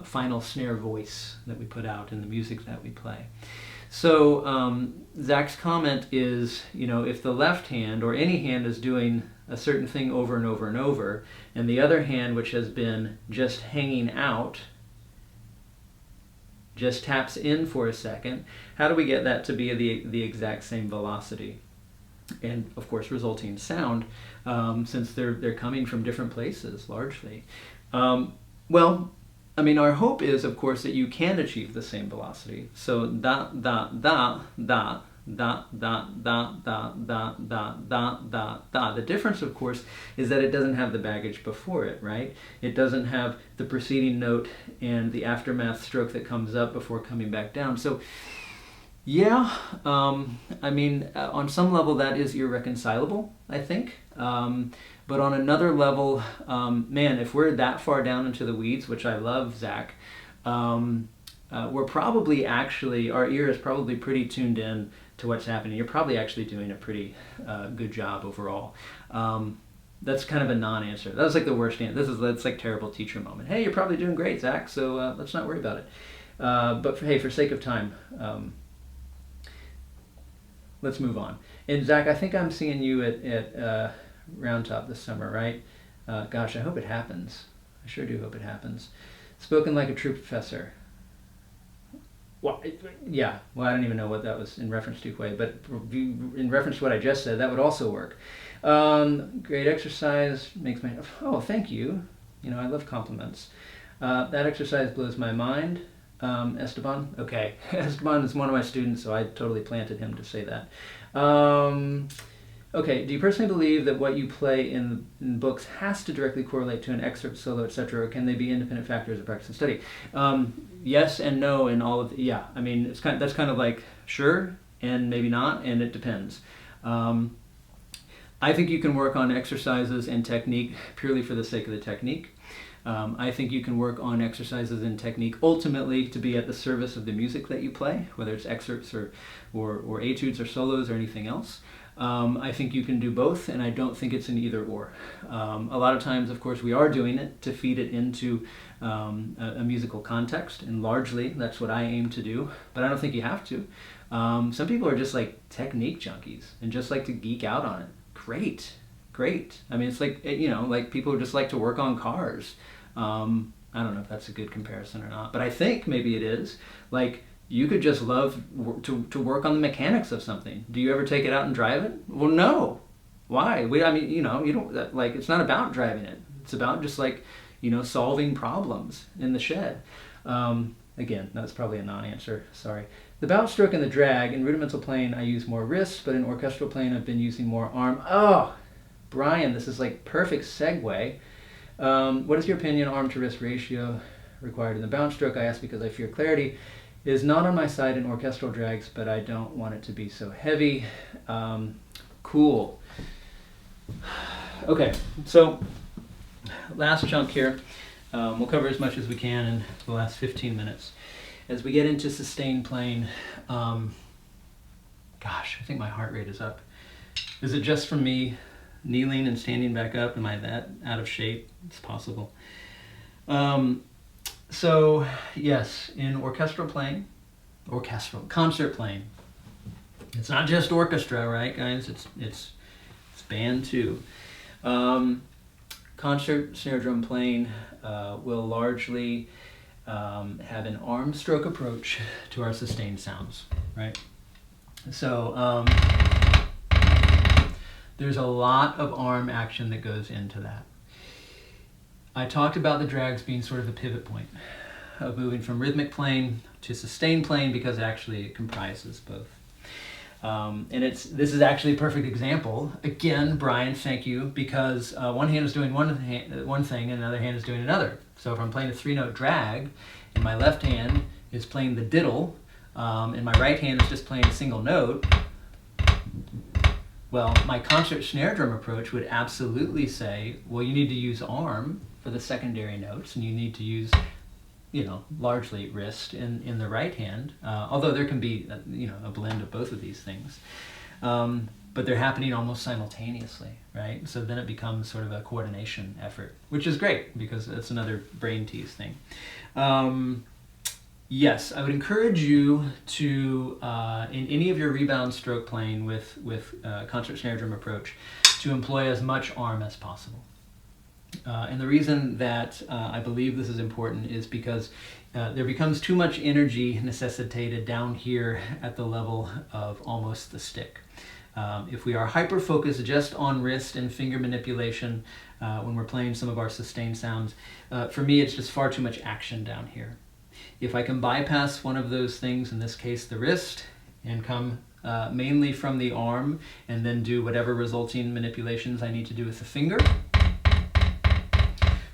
final snare voice that we put out in the music that we play. So Zach's comment is, you know, if the left hand or any hand is doing a certain thing over and over and over, and the other hand, which has been just hanging out, just taps in for a second, how do we get that to be the exact same velocity? And of course resulting sound, since they're coming from different places largely. Well, I mean, our hope is, of course, that you can achieve the same velocity. So da, da, da, da, da, da, da, da, da, da, da, da, da. The difference, of course, is that it doesn't have the baggage before it, right? It doesn't have the preceding note and the aftermath stroke that comes up before coming back down. So, yeah, I mean, on some level that is irreconcilable, I think. But on another level, man, if we're that far down into the weeds, which I love, Zach, we're probably actually, our ear is probably pretty tuned in to what's happening. You're probably actually doing a pretty good job overall. That's kind of a non-answer. That was like the worst answer. That's like terrible teacher moment. Hey, you're probably doing great, Zach, so let's not worry about it. But hey, for sake of time, let's move on. And Zach, I think I'm seeing you at Round Top this summer, right? Gosh, I hope it happens. I sure do hope it happens. Spoken like a true professor. Well, yeah, well, I don't even know what that was in reference to, Quay, but in reference to what I just said, that would also work. Great exercise, makes my, oh, thank you. You know, I love compliments. That exercise blows my mind. Esteban, okay. Esteban is one of my students, so I totally planted him to say that. Okay, do you personally believe that what you play in books has to directly correlate to an excerpt, solo, etc., or can they be independent factors of practice and study? Yes and no in all of yeah. I mean, that's kind of like sure and maybe not, and it depends. I think you can work on exercises and technique purely for the sake of the technique. I think you can work on exercises and technique ultimately to be at the service of the music that you play, whether it's excerpts or etudes or solos or anything else. I think you can do both, and I don't think it's an either or. A lot of times, of course, we are doing it to feed it into a musical context, and largely that's what I aim to do, but I don't think you have to. Some people are just like technique junkies and just like to geek out on it. Great. I mean, it's like, you know, like people who just like to work on cars. I don't know if that's a good comparison or not, but I think maybe it is. Like, you could just love to work on the mechanics of something. Do you ever take it out and drive it? Well, no. Why? I mean, you know, you don't, like, it's not about driving it. It's about just like, you know, solving problems in the shed. Again, that's probably a non-answer, sorry. The bounce stroke and the drag, in rudimental playing I use more wrist, but in orchestral playing I've been using more arm. Oh, Brian, this is like perfect segue. What is your opinion arm to wrist ratio required in the bounce stroke? I ask because I fear clarity is not on my side in orchestral drags, but I don't want it to be so heavy. Cool. Okay, so last chunk here. We'll cover as much as we can in the last 15 minutes. As we get into sustained playing, gosh, I think my heart rate is up. Is it just from me kneeling and standing back up? Am I that out of shape? It's possible. So yes, in orchestral playing, concert playing, it's not just orchestra, right, guys? It's band too. Concert snare drum playing will largely have an arm stroke approach to our sustained sounds, right? So there's a lot of arm action that goes into that. I talked about the drags being sort of the pivot point of moving from rhythmic playing to sustained playing because actually it comprises both. And this is actually a perfect example. Again, Brian, thank you, because one hand is doing one thing and another hand is doing another. So if I'm playing a 3-note drag and my left hand is playing the diddle and my right hand is just playing a single note, well, my concert snare drum approach would absolutely say, well, you need to use arm for the secondary notes, and you need to use, you know, largely wrist in the right hand, although there can be, you know, a blend of both of these things. But they're happening almost simultaneously, right? So then it becomes sort of a coordination effort, which is great because it's another brain tease thing. Yes, I would encourage you to, in any of your rebound stroke playing with concert snare drum approach, to employ as much arm as possible. And the reason that I believe this is important is because there becomes too much energy necessitated down here at the level of almost the stick. If we are hyper-focused just on wrist and finger manipulation when we're playing some of our sustained sounds, for me it's just far too much action down here. If I can bypass one of those things, in this case the wrist, and come mainly from the arm, and then do whatever resulting manipulations I need to do with the finger.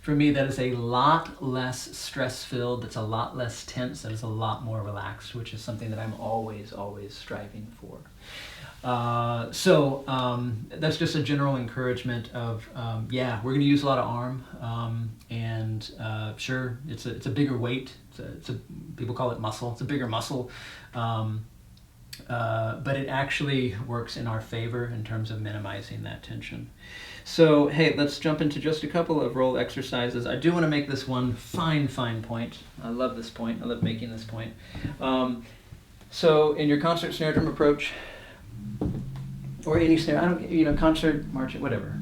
For me, that is a lot less stress-filled, that's a lot less tense, that is a lot more relaxed, which is something that I'm always, always striving for. That's just a general encouragement of, yeah, we're going to use a lot of arm, and sure, it's a bigger weight. People call it muscle. It's a bigger muscle, but it actually works in our favor in terms of minimizing that tension. So, hey, let's jump into just a couple of roll exercises. I do want to make this one fine point. I love this point. I love making this point. So, in your concert snare drum approach, or any snare, concert, marching, whatever.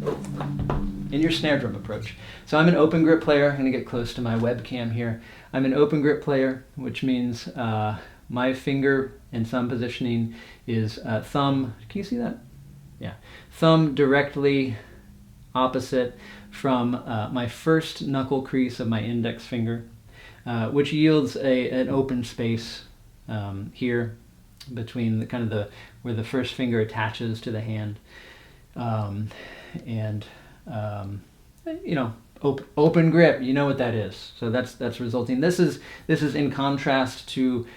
In your snare drum approach. So I'm an open grip player. I'm going to get close to my webcam here. I'm an open grip player, which means my finger and thumb positioning is thumb, can you see that? Yeah. Thumb directly opposite from my first knuckle crease of my index finger, which yields an open space here between where the first finger attaches to the hand, open grip. You know what that is. So that's resulting. This is in contrast to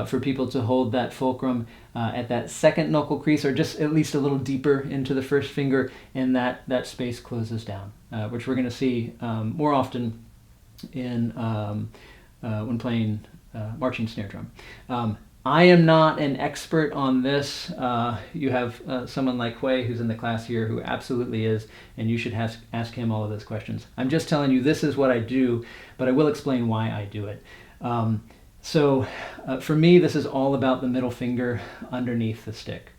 for people to hold that fulcrum at that second knuckle crease, or just at least a little deeper into the first finger, and that space closes down, which we're going to see more often in when playing marching snare drum. I am not an expert on this. You have someone like Hui who's in the class here who absolutely is, and you should ask him all of those questions. I'm just telling you this is what I do, but I will explain why I do it. For me, this is all about the middle finger underneath the stick.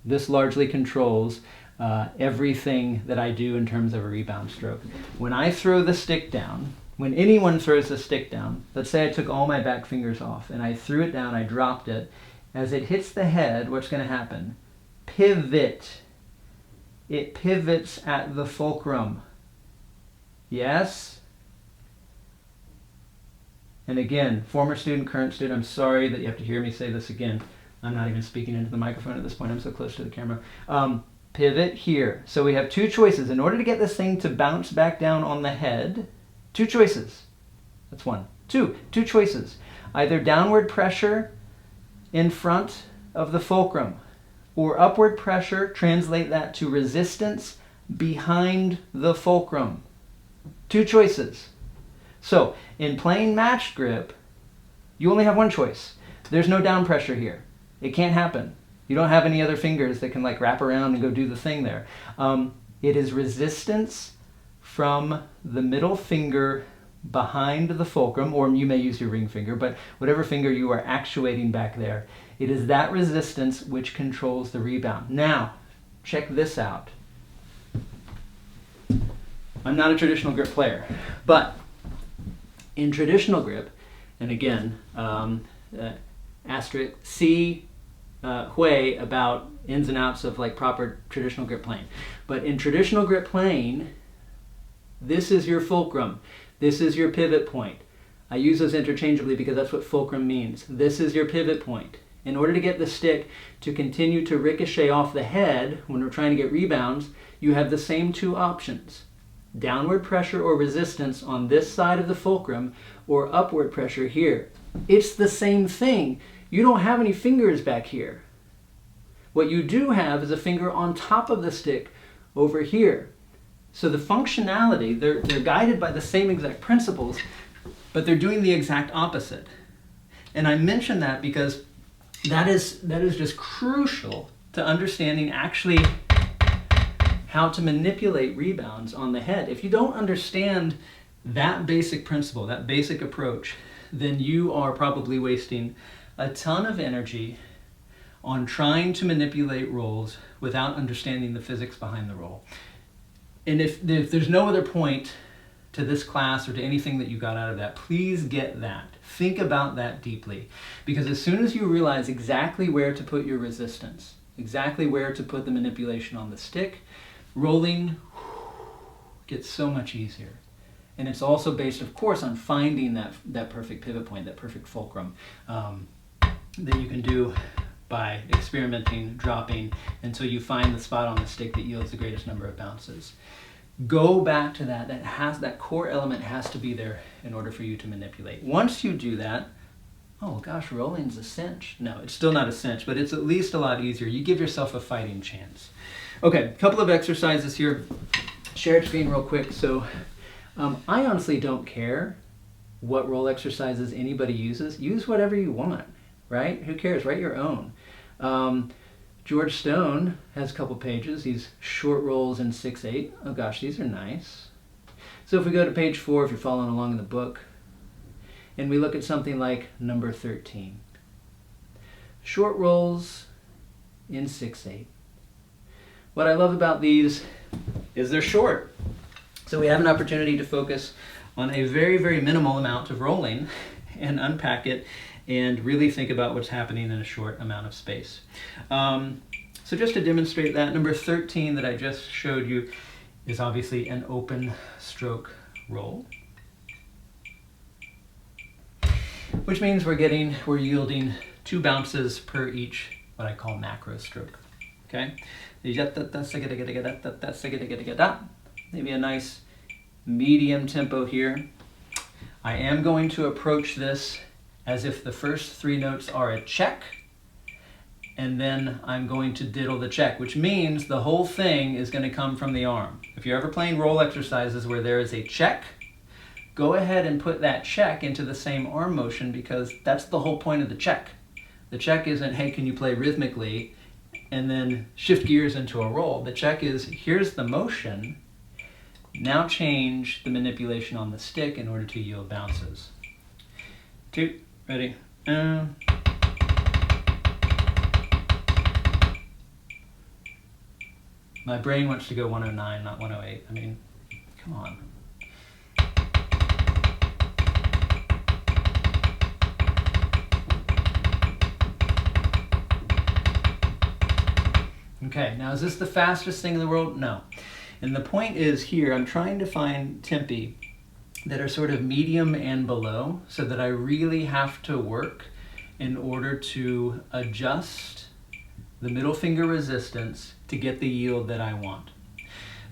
This largely controls everything that I do in terms of a rebound stroke. When I throw the stick down, when anyone throws the stick down, let's say I took all my back fingers off and I threw it down, I dropped it. As it hits the head, what's going to happen? Pivot. It pivots at the fulcrum. Yes? And again, former student, current student, I'm sorry that you have to hear me say this again. I'm not even speaking into the microphone at this point. I'm so close to the camera. Pivot here. So we have two choices. In order to get this thing to bounce back down on the head, two choices. That's one. Two choices. Either downward pressure in front of the fulcrum, or upward pressure, translate that to resistance behind the fulcrum. Two choices. So, in playing matched grip, you only have one choice. There's no down pressure here. It can't happen. You don't have any other fingers that can wrap around and go do the thing there. It is resistance from the middle finger behind the fulcrum, or you may use your ring finger, but whatever finger you are actuating back there, it is that resistance which controls the rebound. Now, check this out. I'm not a traditional grip player, but in traditional grip, and again, asterisk, see Hui about ins and outs of proper traditional grip playing. But in traditional grip playing, this is your fulcrum. This is your pivot point. I use those interchangeably because that's what fulcrum means. This is your pivot point. In order to get the stick to continue to ricochet off the head when we're trying to get rebounds, you have the same two options. Downward pressure or resistance on this side of the fulcrum, or upward pressure here. It's the same thing. You don't have any fingers back here. What you do have is a finger on top of the stick over here. So the functionality, they're guided by the same exact principles, but they're doing the exact opposite. And I mention that because that is just crucial to understanding actually how to manipulate rebounds on the head. If you don't understand that basic principle, that basic approach, then you are probably wasting a ton of energy on trying to manipulate rolls without understanding the physics behind the roll. And if there's no other point to this class or to anything that you got out of that, please get that. Think about that deeply. Because as soon as you realize exactly where to put your resistance, exactly where to put the manipulation on the stick, rolling gets so much easier. And it's also based, of course, on finding that perfect pivot point, that perfect fulcrum. that you can do by experimenting, dropping, until you find the spot on the stick that yields the greatest number of bounces. Go back to that. That core element has to be there in order for you to manipulate. Once you do that, oh gosh, rolling's a cinch. No, it's still not a cinch, but it's at least a lot easier. You give yourself a fighting chance. Okay, a couple of exercises here. Shared screen real quick. So I honestly don't care what roll exercises anybody uses. Use whatever you want, right? Who cares? Write your own. George Stone has a couple pages. These short rolls in 6/8. Oh gosh, these are nice. So if we go to page 4, if you're following along in the book, and we look at something like number 13. Short rolls in 6/8. What I love about these is they're short. So we have an opportunity to focus on a very, very minimal amount of rolling and unpack it and really think about what's happening in a short amount of space. So just to demonstrate that, number 13 that I just showed you is obviously an open stroke roll, which means we're yielding 2 bounces per each what I call macro stroke. Okay? Maybe a nice medium tempo here. I am going to approach this as if the first 3 notes are a check, and then I'm going to diddle the check, which means the whole thing is going to come from the arm. If you're ever playing roll exercises where there is a check, go ahead and put that check into the same arm motion, because that's the whole point of the check. The check isn't, hey, can you play rhythmically, and then shift gears into a roll. The check is, here's the motion, now change the manipulation on the stick in order to yield bounces. 2, ready? My brain wants to go 109, not 108. I mean, come on. Okay, now is this the fastest thing in the world? No. And the point is here, I'm trying to find tempi that are sort of medium and below, so that I really have to work in order to adjust the middle finger resistance to get the yield that I want.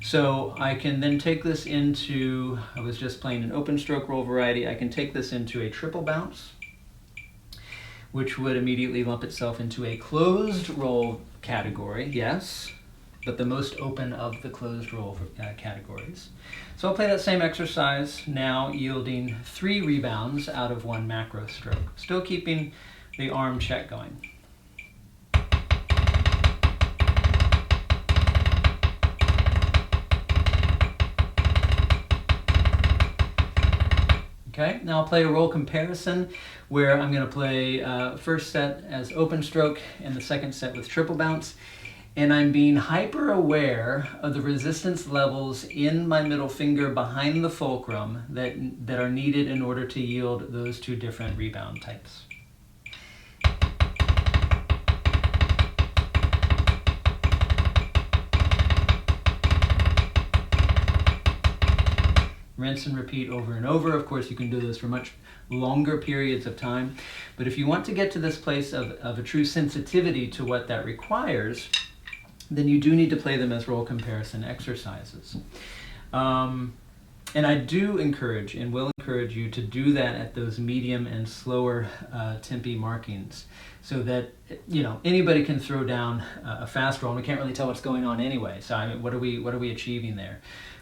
So I can then take this into, I was just playing an open stroke roll variety, I can take this into a triple bounce, which would immediately lump itself into a closed roll category, yes, but the most open of the closed roll categories. So I'll play that same exercise, now yielding 3 rebounds out of 1 macro stroke, still keeping the arm check going. Okay, now I'll play a roll comparison where I'm going to play first set as open stroke and the second set with triple bounce. And I'm being hyper aware of the resistance levels in my middle finger behind the fulcrum that are needed in order to yield those 2 different rebound types. Rinse and repeat over and over. Of course, you can do this for much longer periods of time. But if you want to get to this place of a true sensitivity to what that requires, then you do need to play them as roll comparison exercises. And I do encourage and will encourage you to do that at those medium and slower tempi markings, so that anybody can throw down a fast roll, and we can't really tell what's going on anyway. So I mean, what are we achieving there?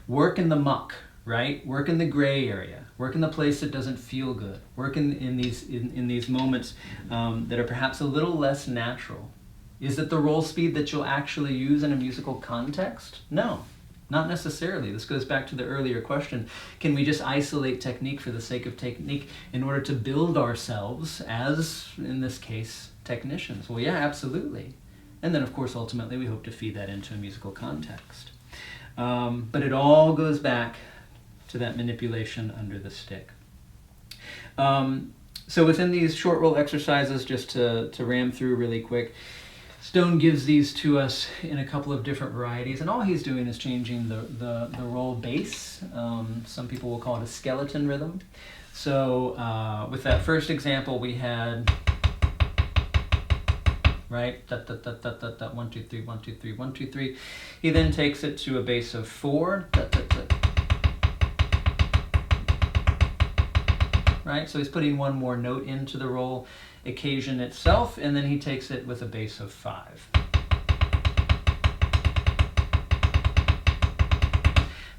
Work in the muck, right? Work in the gray area. Work in the place that doesn't feel good. Work in these moments that are perhaps a little less natural. Is it the roll speed that you'll actually use in a musical context? No, not necessarily. This goes back to the earlier question. Can we just isolate technique for the sake of technique in order to build ourselves as, in this case, technicians? Well, yeah, absolutely. And then, of course, ultimately, we hope to feed that into a musical context. But it all goes back to that manipulation under the stick. So within these short roll exercises, just to ram through really quick, Stone gives these to us in a couple of different varieties, and all he's doing is changing the roll base. Some people will call it a skeleton rhythm. So with that first example, we had right? Dot, dot, dot, dot, dot, dot, 1, 2, 3, 1, 2, 3, 1, 2, 3. He then takes it to a bass of 4, dot, dot, dot. Right? So he's putting one more note into the roll occasion itself, and then he takes it with a bass of 5.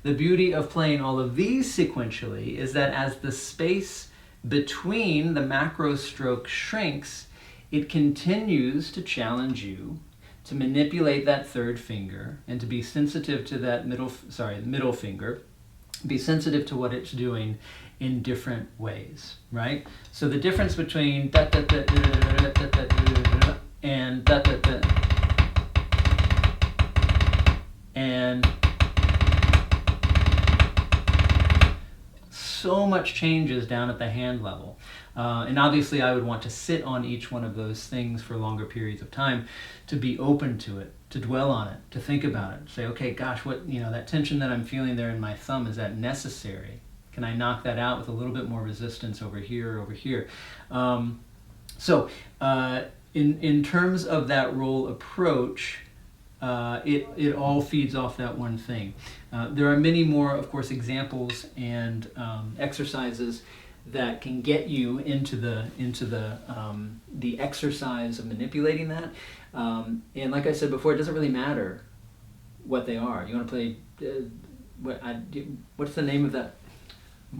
The beauty of playing all of these sequentially is that as the space between the macro stroke shrinks, it continues to challenge you to manipulate that third finger and to be sensitive to that middle finger, be sensitive to what it's doing in different ways, right? So the difference between da da da da da da da da and da da da and so much changes down at the hand level. And obviously I would want to sit on each one of those things for longer periods of time to be open to it, to dwell on it, to think about it, say, okay, gosh, what, that tension that I'm feeling there in my thumb, is that necessary? Can I knock that out with a little bit more resistance over here or over here? In terms of that roll approach, it all feeds off that one thing. There are many more, of course, examples and exercises that can get you into the exercise of manipulating that. And like I said before, it doesn't really matter what they are. You want to play what's the name of that?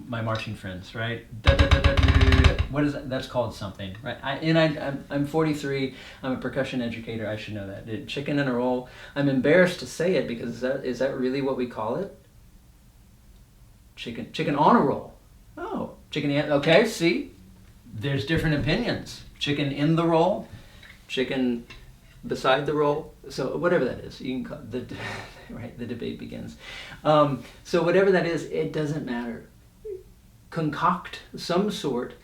My marching friends, right? What is that? That's called something, right? I'm 43. I'm a percussion educator. I should know that. Chicken in a roll. I'm embarrassed to say it because is that really what we call it? Chicken on a roll. Oh, chicken. Okay, see, there's different opinions. Chicken in the roll, chicken beside the roll. So whatever that is, you can call right. The debate begins. So whatever that is, it doesn't matter. Concoct some sort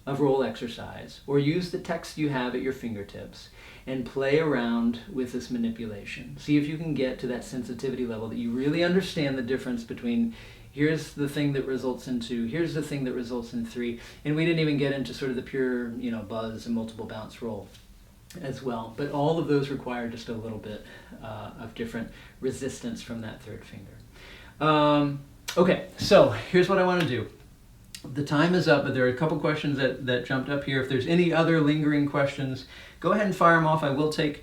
of roll exercise or use the text you have at your fingertips and play around with this manipulation. See if you can get to that sensitivity level that you really understand the difference between here's the thing that results in 2, here's the thing that results in 3, and we didn't even get into sort of the pure buzz and multiple bounce roll as well. But all of those require just a little bit of different resistance from that third finger. Okay, so here's what I want to do. The time is up, but there are a couple questions that jumped up here. If there's any other lingering questions, go ahead and fire them off. I will take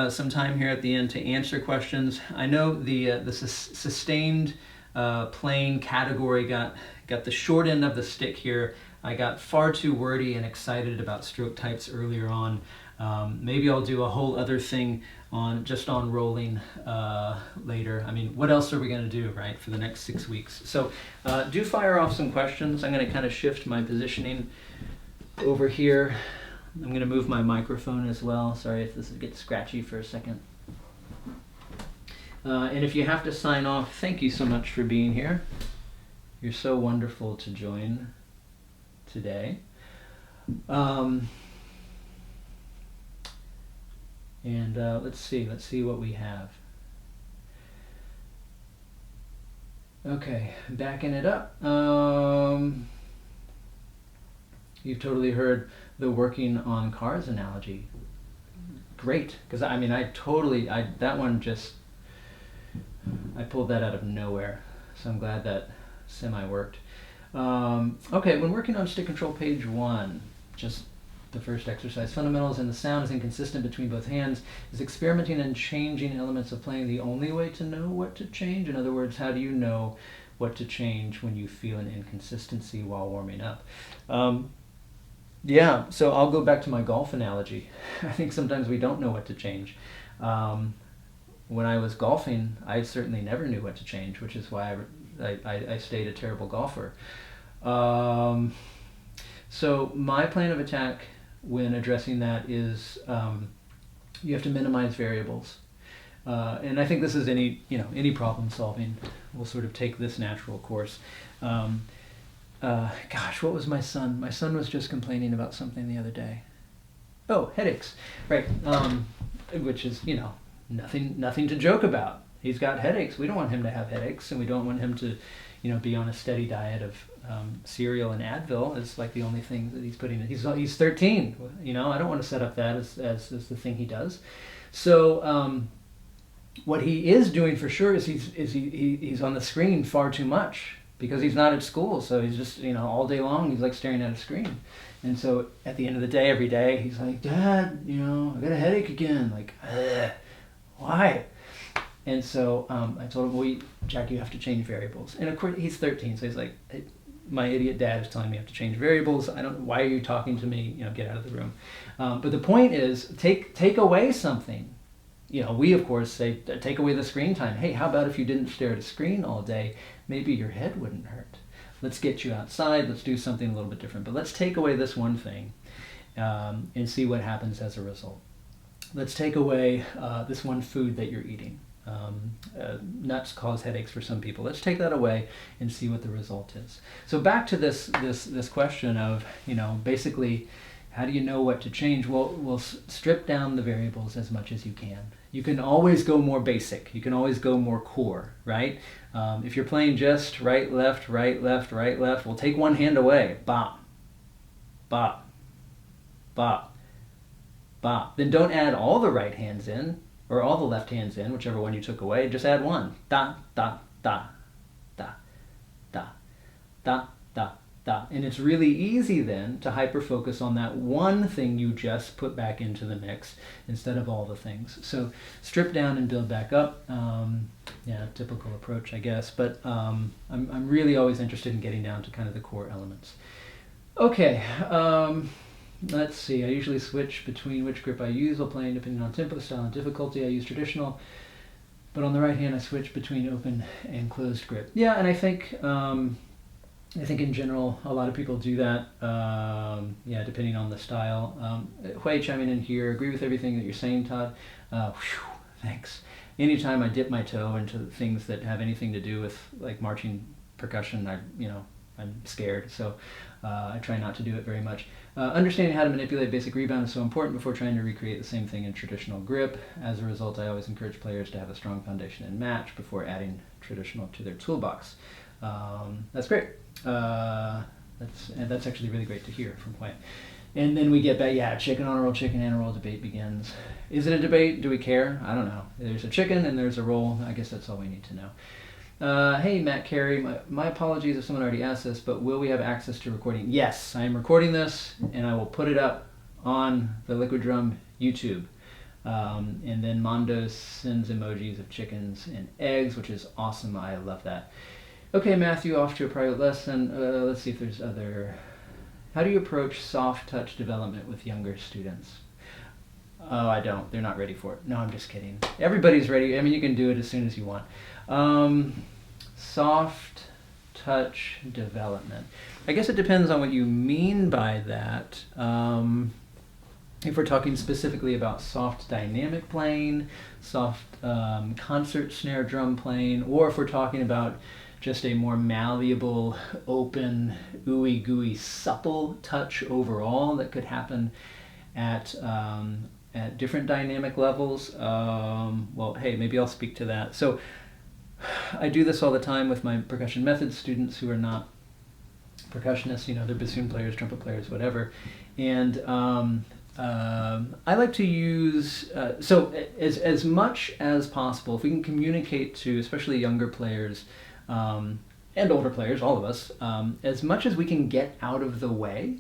some time here at the end to answer questions. I know the sustained playing category got the short end of the stick here. I got far too wordy and excited about stroke types earlier on. Maybe I'll do a whole other thing on rolling later. I mean, what else are we going to do, right, for the next 6 weeks? So do fire off some questions. I'm going to kind of shift my positioning over here. I'm going to move my microphone as well. Sorry if this gets scratchy for a second. And if you have to sign off, thank you so much for being here. You're so wonderful to join today. And let's see what we have. Okay, backing it up. You've totally heard the working on cars analogy. Great, because I mean, that one just, I pulled that out of nowhere. So I'm glad that semi-worked. Okay, when working on stick control page 1, just the first exercise, fundamentals and the sound is inconsistent between both hands. Is experimenting and changing elements of playing the only way to know what to change? In other words, how do you know what to change when you feel an inconsistency while warming up? Yeah, so I'll go back to my golf analogy. I think sometimes we don't know what to change. When I was golfing, I certainly never knew what to change, which is why I stayed a terrible golfer. So my plan of attack when addressing that is you have to minimize variables. And I think this is any problem solving will sort of take this natural course. Gosh, what was my son? My son was just complaining about something the other day. Oh, headaches, right? Which is, nothing to joke about. He's got headaches. We don't want him to have headaches, and we don't want him to, be on a steady diet of cereal and Advil is like the only thing that he's putting in. He's 13. I don't want to set up that as the thing he does. So what he is doing for sure is he's on the screen far too much because he's not at school. So he's just all day long he's like staring at a screen. And so at the end of the day, every day, he's like, Dad, I got a headache again. Like, why? And so I told him, well, Jack, you have to change variables. And of course, he's 13, so he's like, my idiot dad is telling me I have to change variables. Why are you talking to me? Get out of the room. But the point is, take away something. We of course say, take away the screen time. Hey, how about if you didn't stare at a screen all day? Maybe your head wouldn't hurt. Let's get you outside. Let's do something a little bit different. But let's take away this one thing and see what happens as a result. Let's take away this one food that you're eating. Nuts cause headaches for some people. Let's take that away and see what the result is. So back to this question of, basically, how do you know what to change? Well, we'll strip down the variables as much as you can. You can always go more basic. You can always go more core, right? If you're playing just right, left, well, take one hand away. Bop, bop, bop, bop. Then don't add all the right hands in or all the left hands in, whichever one you took away. Just add one. Da, da, da, da, da, da, da, da. And it's really easy then to hyper-focus on that one thing you just put back into the mix instead of all the things. So strip down and build back up. Typical approach, I guess. But I'm really always interested in getting down to kind of the core elements. Okay. Let's see, I usually switch between which grip I use while playing depending on tempo, style, and difficulty. I use traditional, but on the right hand I switch between open and closed grip. Yeah, and I think in general a lot of people do that, depending on the style. Hui chiming in here, agree with everything that you're saying, Todd. Thanks. Anytime I dip my toe into things that have anything to do with like marching percussion, I'm scared, so I try not to do it very much. Understanding how to manipulate basic rebound is so important before trying to recreate the same thing in traditional grip. As a result, I always encourage players to have a strong foundation in match before adding traditional to their toolbox. That's great. That's actually really great to hear from Hui. And then we get back, chicken on a roll, chicken and a roll debate begins. Is it a debate? Do we care? I don't know. There's a chicken and there's a roll. I guess that's all we need to know. Hey, Matt Carey, my apologies if someone already asked this, but will we have access to recording? Yes, I am recording this, and I will put it up on the Liquidrum YouTube. And then Mondo sends emojis of chickens and eggs, which is awesome. I love that. Okay, Matthew, off to a private lesson. Let's see if there's other... How do you approach soft touch development with younger students? Oh, I don't. They're not ready for it. No, I'm just kidding. Everybody's ready. I mean, you can do it as soon as you want. Soft touch development. I guess it depends on what you mean by that. If we're talking specifically about soft dynamic playing, soft concert snare drum playing, or if we're talking about just a more malleable, open, ooey gooey, supple touch overall that could happen at different dynamic levels. Well, hey, maybe I'll speak to that. So I do this all the time with my percussion methods students who are not percussionists, they're bassoon players, trumpet players, whatever. And I like to use, so as much as possible, if we can communicate to especially younger players and older players, all of us, as much as we can get out of the way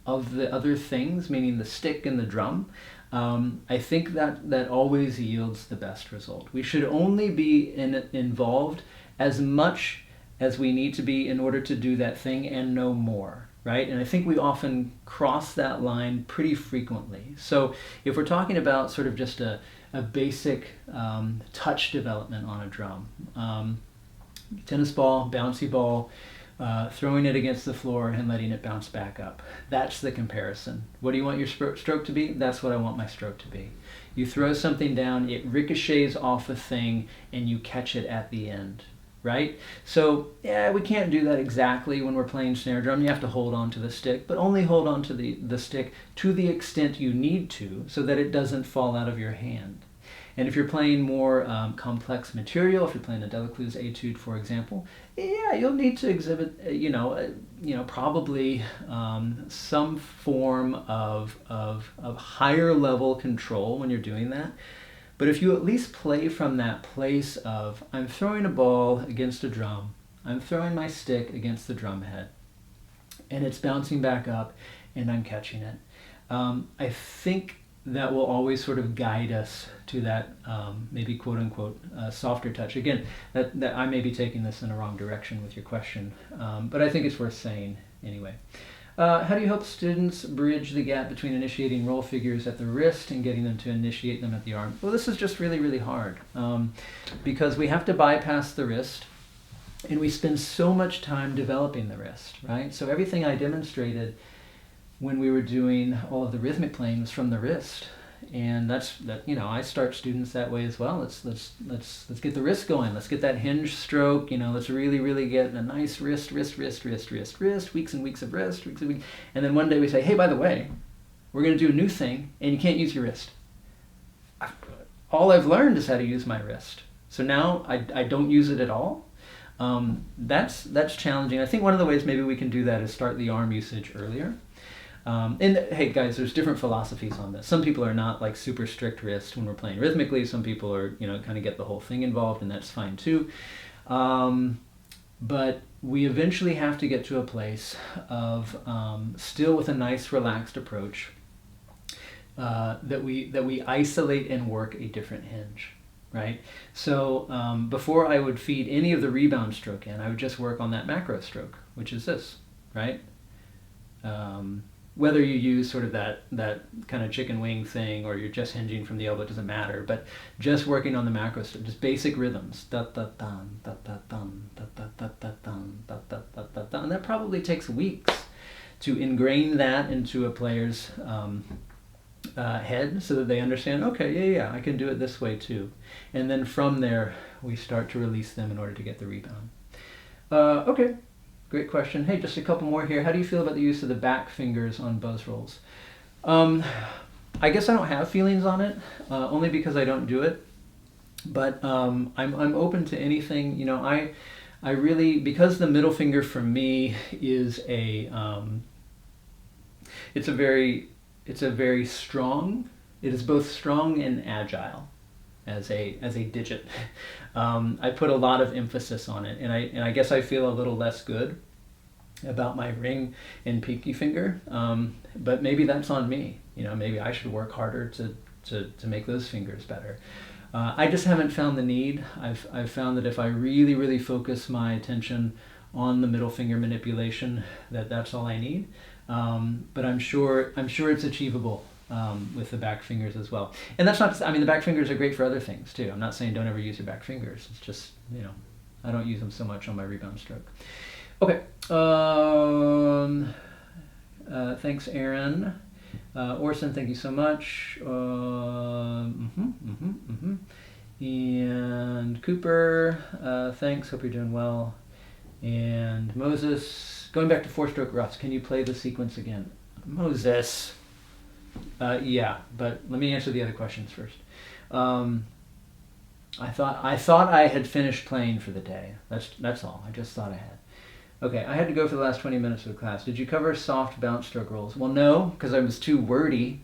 of the other things, meaning the stick and the drum, I think that always yields the best result. We should only be involved as much as we need to be in order to do that thing and no more, right? And I think we often cross that line pretty frequently. So if we're talking about sort of just a basic touch development on a drum, tennis ball, bouncy ball, throwing it against the floor and letting it bounce back up. That's the comparison. What do you want your stroke to be? That's what I want my stroke to be. You throw something down, it ricochets off a thing, and you catch it at the end, right? So, yeah, we can't do that exactly when we're playing snare drum. You have to hold on to the stick, but only hold on to the stick to the extent you need to so that it doesn't fall out of your hand. And if you're playing more complex material, if you're playing a Delacluze etude, for example, yeah, you'll need to exhibit, probably some form of higher level control when you're doing that. But if you at least play from that place of, I'm throwing a ball against a drum, I'm throwing my stick against the drum head, and it's bouncing back up, and I'm catching it. I think that will always sort of guide us to that maybe quote unquote softer touch. Again, that I may be taking this in a wrong direction with your question, but I think it's worth saying anyway. How do you help students bridge the gap between initiating roll figures at the wrist and getting them to initiate them at the arm? Well, this is just really, really hard because we have to bypass the wrist, and we spend so much time developing the wrist, right? So everything I demonstrated when we were doing all of the rhythmic playing was from the wrist, and I start students that way as well. Let's get the wrist going. Let's get that hinge stroke. Let's really get a nice wrist, weeks and weeks of wrist, and then one day we say, hey, by the way, we're going to do a new thing, and you can't use your wrist. All I've learned is how to use my wrist, so now I don't use it at all. That's challenging. I think one of the ways maybe we can do that is start the arm usage earlier. And hey guys, there's different philosophies on this. Some people are not like super strict wrist when we're playing rhythmically. Some people are, kind of get the whole thing involved, and that's fine too. But we eventually have to get to a place of still with a nice relaxed approach that we isolate and work a different hinge. Right? So before I would feed any of the rebound stroke in, I would just work on that macro stroke, which is this, right? Whether you use sort of that kind of chicken wing thing or you're just hinging from the elbow, it doesn't matter, but just working on the macro stroke, just basic rhythms. Da da dun, da da dun, da da da da dun, da da da da dun. And that probably takes weeks to ingrain that into a player's head so that they understand, okay, yeah, I can do it this way too. And then from there, we start to release them in order to get the rebound. Okay, great question. Hey, just a couple more here. How do you feel about the use of the back fingers on buzz rolls? I guess I don't have feelings on it, only because I don't do it. But I'm open to anything. I really, because the middle finger for me is it's a very strong. It is both strong and agile as a digit. I put a lot of emphasis on it, and I guess I feel a little less good about my ring and pinky finger. But maybe that's on me. Maybe I should work harder to make those fingers better. I just haven't found the need. I've found that if I really focus my attention on the middle finger manipulation, that's all I need. But I'm sure it's achievable with the back fingers as well. And that's not, the back fingers are great for other things too. I'm not saying don't ever use your back fingers. It's just, I don't use them so much on my rebound stroke. Okay. Thanks, Aaron. Orson, thank you so much. And Cooper, thanks. Hope you're doing well. And Moses, going back to four-stroke ruts, can you play the sequence again? Moses. Yeah, but let me answer the other questions first. I thought I had finished playing for the day. That's all. I just thought I had. Okay, I had to go for the last 20 minutes of the class. Did you cover soft bounce stroke rolls? Well, no, because I was too wordy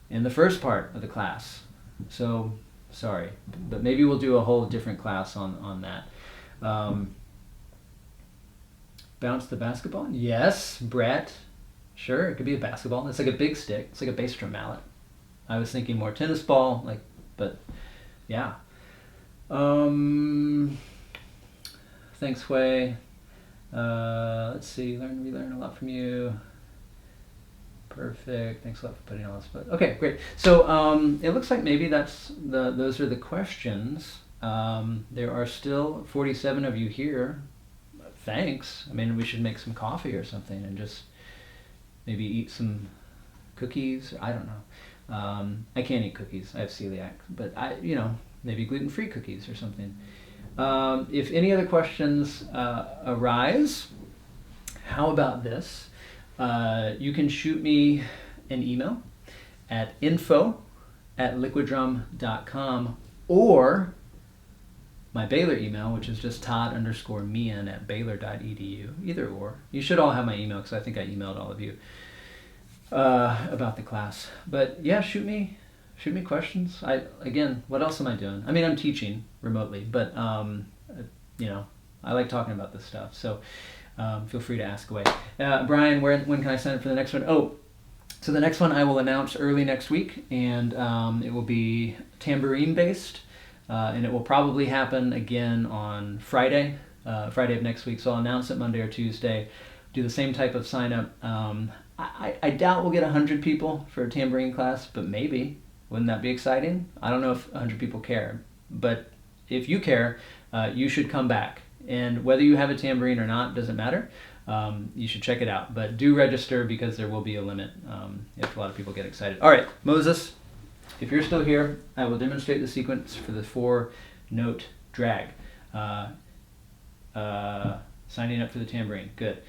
in the first part of the class. So, sorry. But maybe we'll do a whole different class on that. Bounce the basketball? Yes, Brett. Sure, it could be a basketball. It's like a big stick. It's like a bass drum mallet. I was thinking more tennis ball, but yeah. Thanks, Hui. Let's see, we learn a lot from you. Perfect. Thanks a lot for putting all this. But okay, great. So it looks like maybe those are the questions. There are still 47 of you here. Thanks. We should make some coffee or something and just maybe eat some cookies. I don't know. I can't eat cookies. I have celiac, but maybe gluten-free cookies or something. If any other questions arise, how about this? You can shoot me an email at info todd@liquidrum.com, or my Baylor email, which is just todd_meehan@baylor.edu. Either or. You should all have my email because I think I emailed all of you about the class. But yeah, shoot me questions. Again, what else am I doing? I mean, I'm teaching remotely, but you know, I like talking about this stuff. So feel free to ask away. Brian, when can I sign up for the next one? Oh, so the next one I will announce early next week, and it will be tambourine based, and it will probably happen again on Friday of next week. So I'll announce it Monday or Tuesday. Do the same type of sign up. I doubt we'll get 100 people for a tambourine class, but maybe. Wouldn't that be exciting? I don't know if 100 people care, but if you care, you should come back. And whether you have a tambourine or not, doesn't matter. You should check it out. But do register because there will be a limit if a lot of people get excited. All right, Moses, if you're still here, I will demonstrate the sequence for the 4-note drag. Signing up for the tambourine. Good.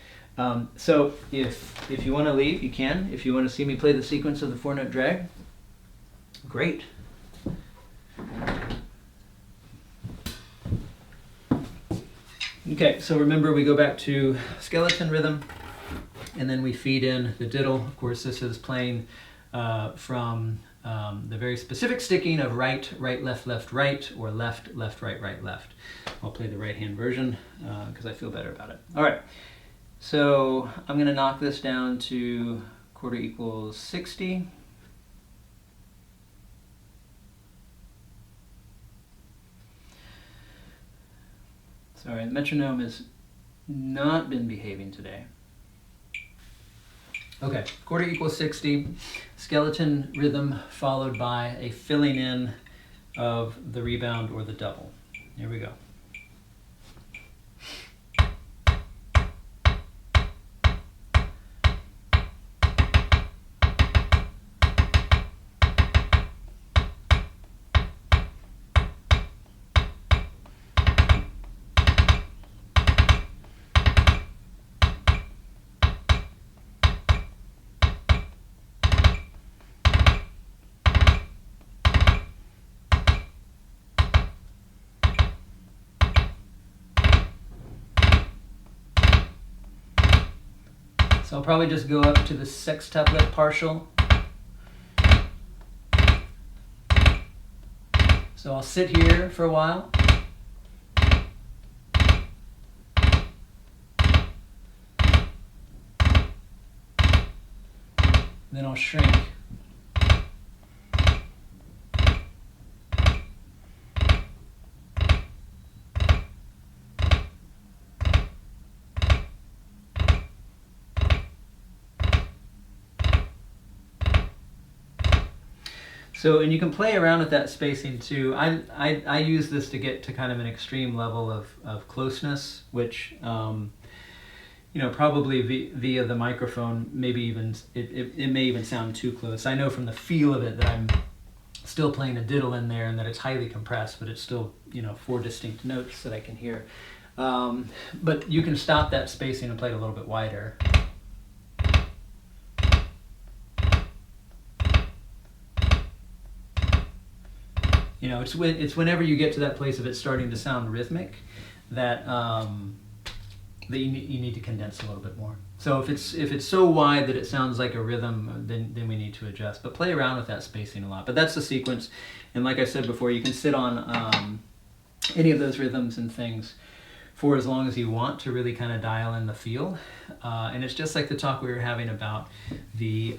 So if you want to leave, you can. If you want to see me play the sequence of the 4-note drag, great. Okay, so remember we go back to skeleton rhythm, and then we feed in the diddle. Of course, this is playing from the very specific sticking of right, right, left, left, right, or left, left, right, right, left. I'll play the right-hand version because I feel better about it. All right, so I'm going to knock this down to quarter equals 60. Sorry, the metronome has not been behaving today. Okay, quarter equals 60, skeleton rhythm followed by a filling in of the rebound or the double. Here we go. So I'll probably just go up to the sextuplet partial. So I'll sit here for a while. Then I'll shrink. So, and you can play around with that spacing too. I use this to get to kind of an extreme level of closeness, which, you know, probably via the microphone, maybe even, it may even sound too close. I know from the feel of it that I'm still playing a diddle in there and that it's highly compressed, but it's still, you know, 4 distinct notes that I can hear. But you can stop that spacing and play it a little bit wider. You know, it's whenever you get to that place of it starting to sound rhythmic that that you need to condense a little bit more. So if it's so wide that it sounds like a rhythm, then we need to adjust. But play around with that spacing a lot. But that's the sequence. And like I said before, you can sit on any of those rhythms and things for as long as you want to really kind of dial in the feel. And it's just like the talk we were having about the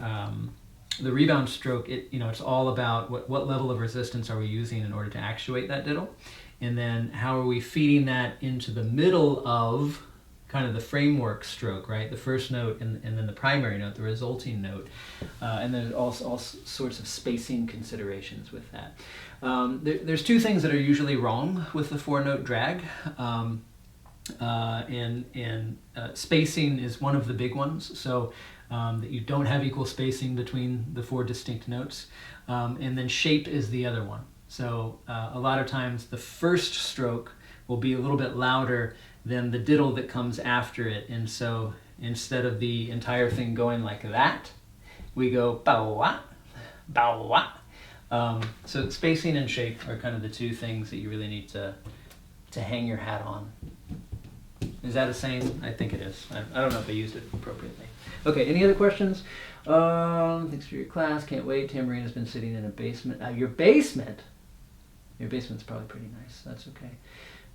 rebound stroke. It's all about what level of resistance are we using in order to actuate that diddle, and then how are we feeding that into the middle of kind of the framework stroke, right? The first note and then the primary note, the resulting note, and there's all sorts of spacing considerations with that. There's 2 things that are usually wrong with the 4-note drag. And spacing is one of the big ones, so that you don't have equal spacing between the 4 distinct notes, and then shape is the other one. So a lot of times the first stroke will be a little bit louder than the diddle that comes after it, and so instead of the entire thing going like that, we go bow-wah, bow-wah, So spacing and shape are kind of the two things that you really need to hang your hat on. Is that a saying? I think it is. I don't know if I used it appropriately. Okay, any other questions? Thanks for your class. Can't wait. Tambourine has been sitting in a basement. Your basement? Your basement's probably pretty nice. That's okay.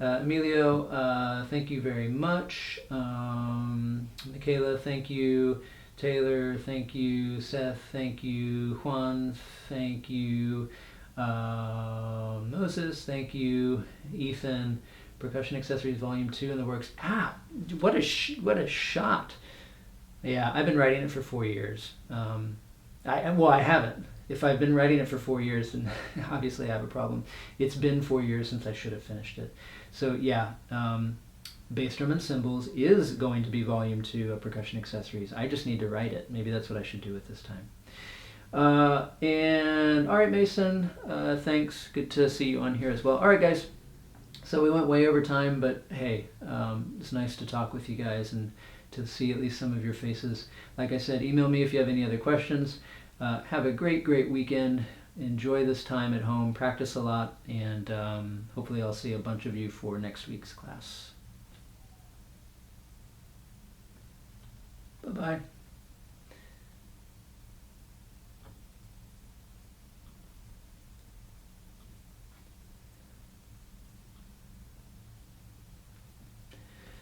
Emilio, thank you very much. Michaela, thank you. Taylor, thank you. Seth, thank you. Juan, thank you. Moses, thank you. Ethan, Percussion Accessories Volume 2 in the works. What a shot. Yeah, I've been writing it for 4 years. I haven't. If I've been writing it for 4 years, then obviously I have a problem. It's been 4 years since I should have finished it. So yeah, Bass Drum and Cymbals is going to be Volume 2 of Percussion Accessories. I just need to write it. Maybe that's what I should do with this time. And all right, Mason, thanks. Good to see you on here as well. All right, guys. So we went way over time, but hey, it's nice to talk with you guys and to see at least some of your faces. Like I said, email me if you have any other questions. Have a great weekend. Enjoy this time at home. Practice a lot, and hopefully I'll see a bunch of you for next week's class. Bye-bye.